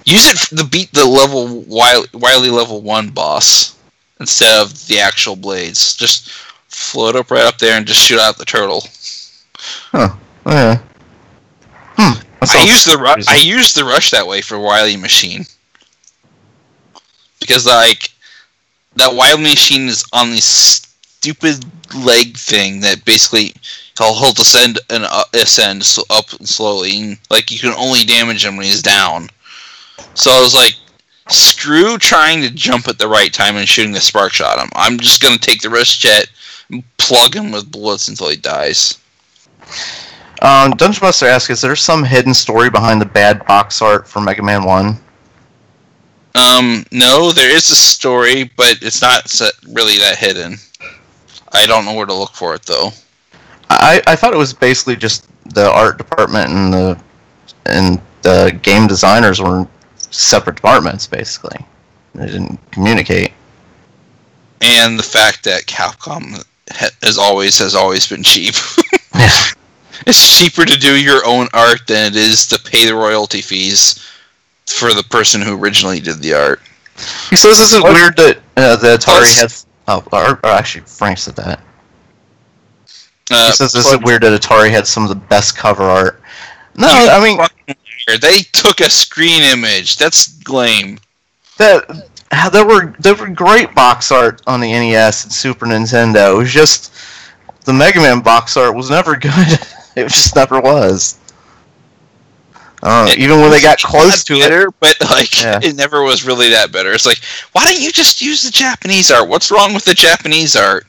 Use it to beat the level Wily level 1 boss instead of the actual blades. Just float up right up there and just shoot out the turtle. Huh. Oh, yeah. I used the Rush that way for Wily Machine. Because like that Wily Machine is on this stupid leg thing that basically he'll descend and ascend up and slowly, and like you can only damage him when he's down. So I was like, screw trying to jump at the right time and shooting the spark shot at him. I'm just gonna take the Rush Jet and plug him with bullets until he dies. Dungeon Buster asks, is there some hidden story behind the bad box art for Mega Man 1? No, there is a story, but it's not really that hidden. I don't know where to look for it, though. I thought it was basically just the art department and the game designers were separate departments, basically. They didn't communicate. And the fact that Capcom has always been cheap. It's cheaper to do your own art than it is to pay the royalty fees for the person who originally did the art. He says it's weird that the Atari has... or actually, Frank said that. He says this is weird that Atari had some of the best cover art. No, I mean... They took a screen image. That's lame. There were great box art on the NES and Super Nintendo. It was just... The Mega Man box art was never good. It just never was. Even when they got close to it. But it never was really that better. It's like, why don't you just use the Japanese art? What's wrong with the Japanese art?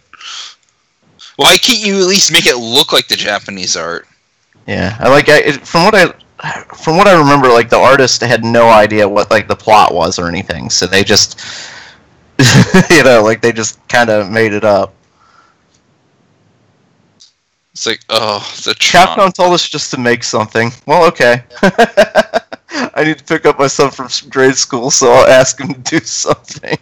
Why can't you at least make it look like the Japanese art? Yeah, from what I remember, like the artist had no idea what like the plot was or anything, so they just, they just kind of made it up. It's like, the Capcom told us just to make something. Well, okay. I need to pick up my son from grade school, so I'll ask him to do something.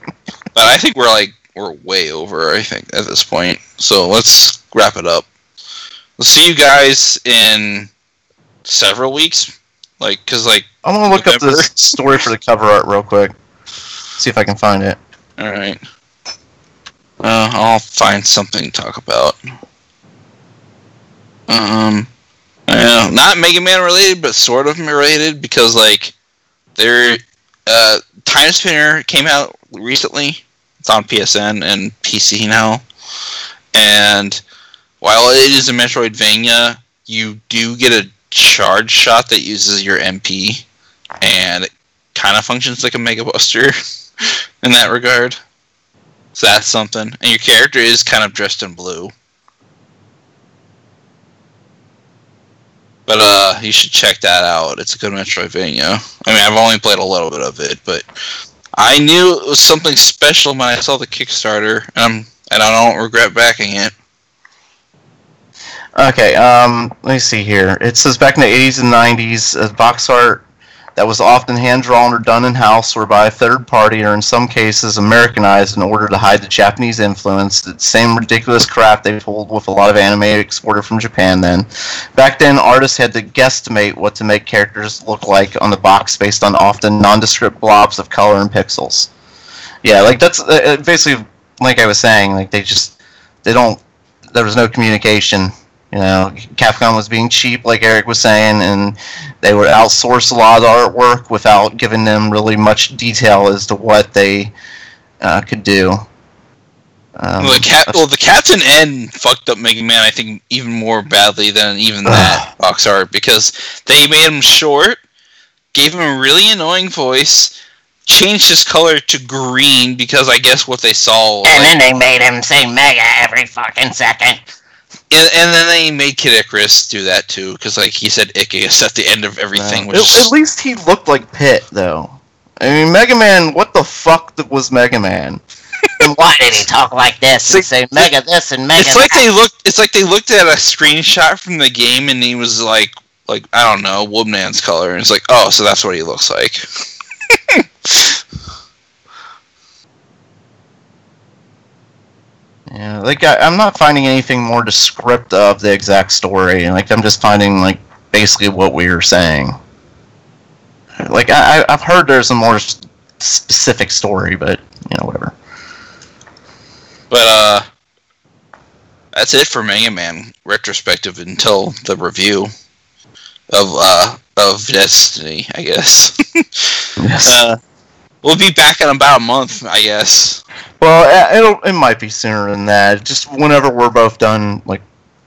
But I think we're way over, I think, at this point. So let's wrap it up. We'll see you guys in several weeks. I'm gonna look up the story for the cover art real quick. See if I can find it. Alright. I'll find something to talk about. Not Mega Man related, but sort of related, because there Time Spinner came out recently. It's on PSN and PC now. And while it is a Metroidvania, you do get a charge shot that uses your MP, and it kind of functions like a Mega Buster in that regard. So that's something. And your character is kind of dressed in blue. But you should check that out. It's a good Metroidvania. I mean, I've only played a little bit of it, but I knew it was something special when I saw the Kickstarter, and I don't regret backing it. Okay, let me see here. It says back in the 80s and 90s, box art that was often hand-drawn or done in-house or by a third party, or in some cases Americanized in order to hide the Japanese influence. The same ridiculous crap they pulled with a lot of anime exported from Japan then. Back then, artists had to guesstimate what to make characters look like on the box based on often nondescript blobs of color and pixels. Yeah, like that's basically, like I was saying, like there was no communication. You know, Capcom was being cheap, like Eric was saying, and they would outsource a lot of the artwork without giving them really much detail as to what they could do. The Captain N fucked up Mega Man, I think, even more badly than even that box art, because they made him short, gave him a really annoying voice, changed his color to green because I guess what they saw was, and then they made him say Mega every fucking second. And then they made Kid Icarus do that too, because like he said Icarus at the end of everything. At least he looked like Pit, though. I mean, Mega Man, what the fuck was Mega Man? And why did he talk like this and say Mega this and Mega that? It's like they looked at a screenshot from the game and he was like I don't know, Woodman's color, and it's like, oh, so that's what he looks like. Yeah, like I'm not finding anything more descriptive of the exact story. Like I'm just finding like basically what we were saying. Like I've heard there's a more specific story, but you know, whatever. But that's it for Mega Man retrospective until the review of Destiny, I guess. Yes. We'll be back in about a month, I guess. Well, it might be sooner than that. Just whenever we're both done, like,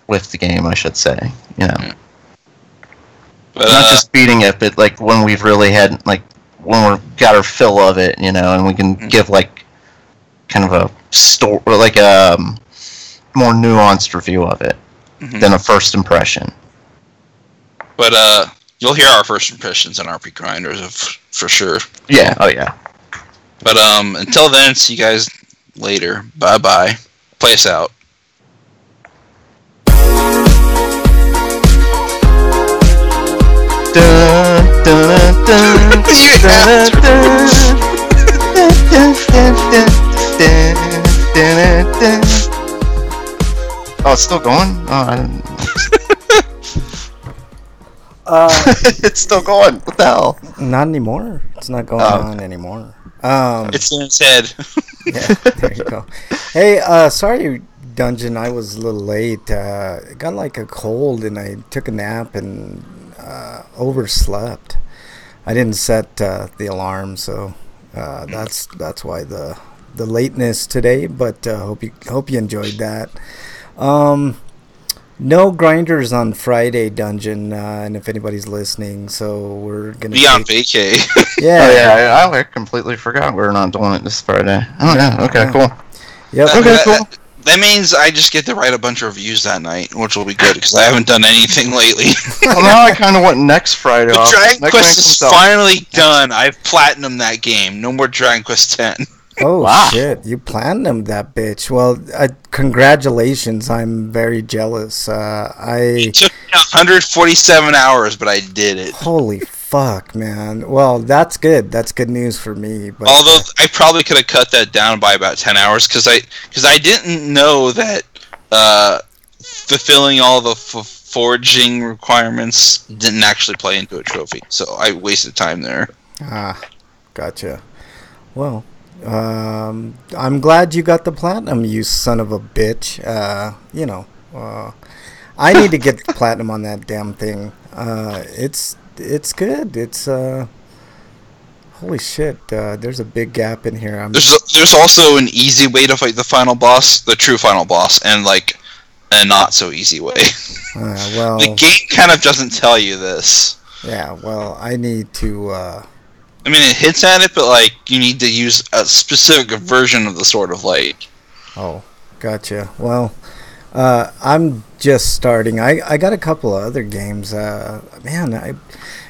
with the game, I should say. You know, but, not just beating it, but like when we've really had, like, when we've got our fill of it, you know, and we can give like kind of a story, like a more nuanced review of it than a first impression. But you'll hear our first impressions on RPGrinders for sure. Yeah. Oh yeah. But until then, see you guys later. Bye bye. Play us out. Dun, dun, dun, Oh, it's still going? Oh, I didn't. It's still going. What the hell? Not anymore. It's not going on anymore. It's in his head. Yeah, there you go. Hey, sorry, Dungeon. I was a little late. Got like a cold, and I took a nap and overslept. I didn't set the alarm, so that's why the lateness today. But hope you enjoyed that. No grinders on Friday, Dungeon, and if anybody's listening, so we're gonna be on vacay. Yeah. Oh yeah, I completely forgot we're not doing it this Friday. Oh yeah, okay, cool. Yep. Okay, cool. That means I just get to write a bunch of reviews that night, which will be good because I haven't done anything lately. Well, now I kind of want next Friday off. Dragon Quest is finally done. I've platinumed that game. No more Dragon Quest 10. Oh, wow. Shit. You platinumed that bitch. Well, congratulations. I'm very jealous. It took me 147 hours, but I did it. Holy fuck, man. Well, that's good. That's good news for me. But, although I probably could have cut that down by about 10 hours because I didn't know that fulfilling all the foraging requirements didn't actually play into a trophy. So I wasted time there. Ah, gotcha. Well, I'm glad you got the platinum, you son of a bitch. You know, I need to get platinum on that damn thing. It's good. It's Holy shit! There's a big gap in here. There's also an easy way to fight the final boss, the true final boss, and like a not so easy way. Well, the game kind of doesn't tell you this. Yeah. Well, I need to. I mean, it hints at it, but like you need to use a specific version of the Sword of Light. Oh, gotcha. Well, I'm just starting. I got a couple of other games. Man,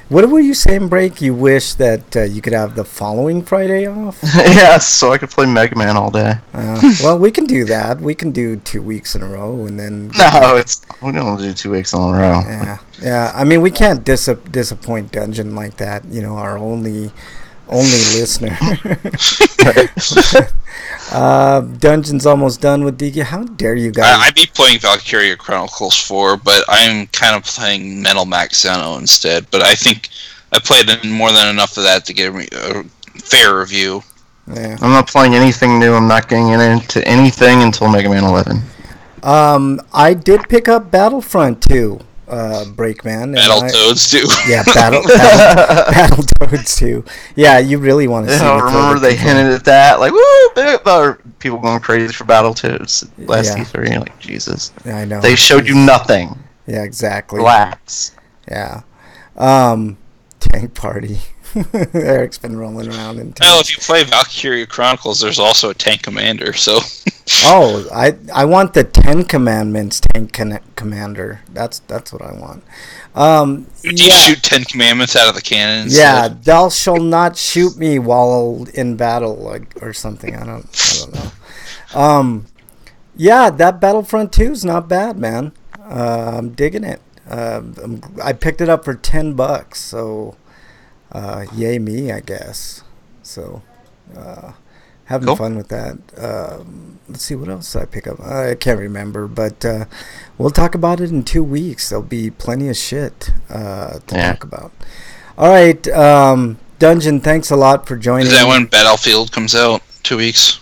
what were you saying, Break? You wish that you could have the following Friday off? Yes, so I could play Mega Man all day. Well, we can do that. We can do 2 weeks in a row, and then... No, we don't do 2 weeks in a row. Yeah. I mean, we can't disappoint Dungeon like that. You know, our only listener. Dungeon's almost done with DK. How dare you guys? I'd be playing Valkyria Chronicles 4, but I'm kind of playing Metal Max Xeno instead. But I think I played more than enough of that to give me a fair review. Yeah. I'm not playing anything new. I'm not getting into anything until Mega Man 11. I did pick up Battlefront 2. Breakman. Battletoads too. Yeah, Battletoads too. Yeah, you really want to see. I remember they hinted at that, like, woo, people going crazy for Battletoads last E3. Like, Jesus. Yeah, I know. They showed you nothing. Yeah, exactly. Relax. Yeah. Tank Party. Eric's been rolling around in tank. Well, if you play Valkyria Chronicles, there's also a tank commander, so... Oh, I want the 10 Commandments tank commander. That's what I want. Do you shoot 10 commandments out of the cannon? Yeah, thou shalt not shoot me while in battle, like, or something. I don't know. Yeah, that Battlefront 2 is not bad, man. I'm digging it. I picked it up for $10, so yay me, I guess. So having fun with that. Let's see, what else did I pick up? I can't remember, but we'll talk about it in 2 weeks. There'll be plenty of shit to talk about. All right, Dungeon, thanks a lot for joining. Is that when Battlefield comes out? 2 weeks?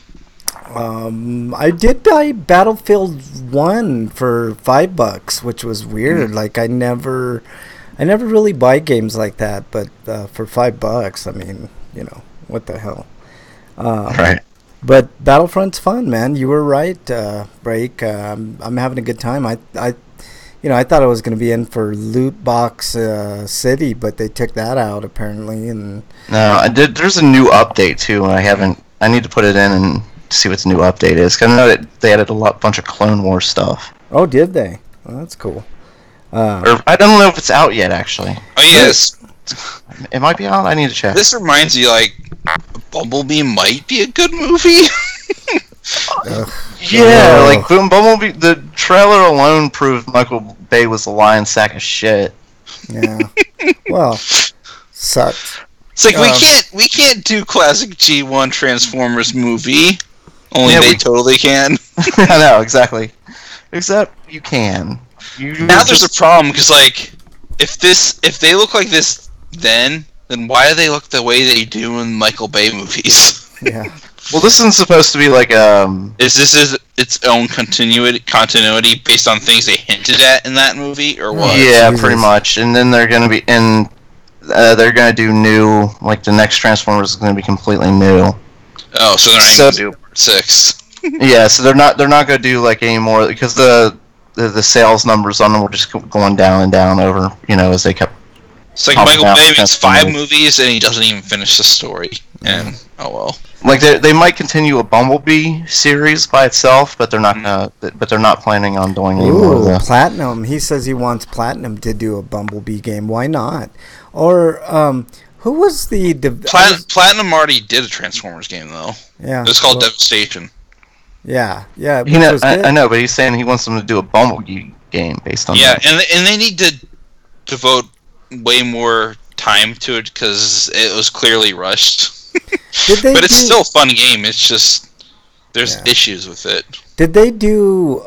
I did buy Battlefield 1 for $5, which was weird. Like, I never really buy games like that, but for $5, I mean, you know, what the hell. Right. But Battlefront's fun, man. You were right, Break. I'm having a good time. I thought I was going to be in for Loot Box City, but they took that out apparently. And no, I did. There's a new update too, and I need to put it in and see what the new update is. Cause I know that they added bunch of Clone Wars stuff. Oh, did they? Well, that's cool. Or I don't know if it's out yet, actually. Oh yes. It might be out. I need to check. This reminds you, like, Bumblebee might be a good movie. Yeah, like Bumblebee. The trailer alone proved Michael Bay was a lying sack of shit. Yeah. Well, sucks. It's like we can't do classic G1 Transformers movie. Only they totally can. I know, exactly. Except you can. Now there's a problem because, like, if they look like this then why do they look the way they do in Michael Bay movies? Yeah. Well, this isn't supposed to be like Is this its own continuity based on things they hinted at in that movie, or what? Yeah, pretty much. And then they're gonna be they're gonna do new, like the next Transformers is gonna be completely new. Oh, so they're not gonna do part 6. Yeah, so they're not gonna do like any more because the sales numbers on them were just going down and down over, you know, as they kept. It's like Michael Bay makes 5 movies and he doesn't even finish the story. And oh well. Like they might continue a Bumblebee series by itself, but they're not planning on doing any more of that. Platinum. He says he wants Platinum to do a Bumblebee game. Why not? Or who was the Platinum already did a Transformers game though. Yeah. It was called Devastation. Yeah. I know, but he's saying he wants them to do a Bumblebee game based on that. Yeah, and they need to devote way more time to it because it was clearly rushed. But it's still a fun game. It's just there's issues with it. Did they do?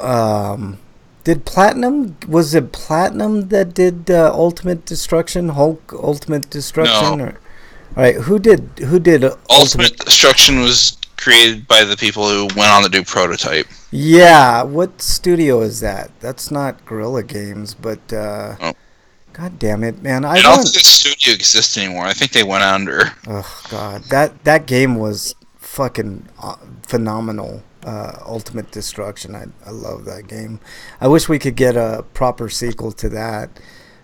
Did Platinum? Was it Platinum that did Ultimate Destruction? Hulk Ultimate Destruction? No. All right. Who did? Ultimate Destruction was created by the people who went on to do Prototype. Yeah. What studio is that? That's not Guerrilla Games, but. God damn it, man! I don't think the studio exists anymore. I think they went under. Oh God, that game was fucking phenomenal. Ultimate Destruction. I love that game. I wish we could get a proper sequel to that.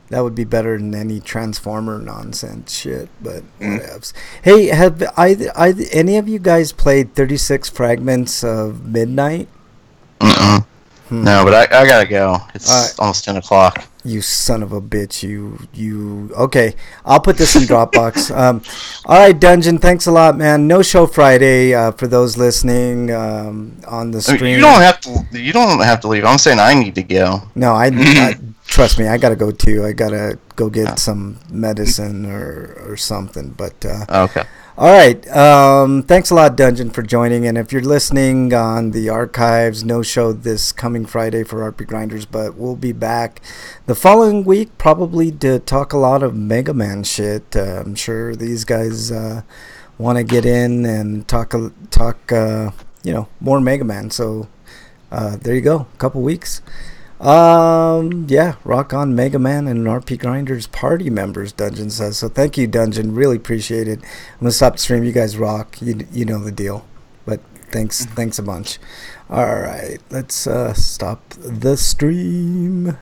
That would be better than any Transformer nonsense shit. But whatevs. Hey, have any of you guys played 36 Fragments of Midnight? No, but I gotta go. It's almost 10 o'clock. You son of a bitch. You. Okay, I'll put this in Dropbox. All right, Dungeon, thanks a lot, man. No show Friday for those listening on the stream. You don't have to leave. I'm saying I need to go. No, I trust me, I gotta go too. I gotta go get some medicine or something. But okay. All right. Thanks a lot, Dungeon, for joining. And if you're listening on the archives, no show this coming Friday for RPGrinders, but we'll be back the following week probably to talk a lot of Mega Man shit. I'm sure these guys want to get in and talk more Mega Man. So there you go. A couple weeks. Rock on Mega Man and RPGrinders party members, Dungeon says. So thank you, Dungeon. Really appreciate it. I'm gonna stop the stream. You guys rock. You know the deal. But thanks a bunch. All right, let's stop the stream.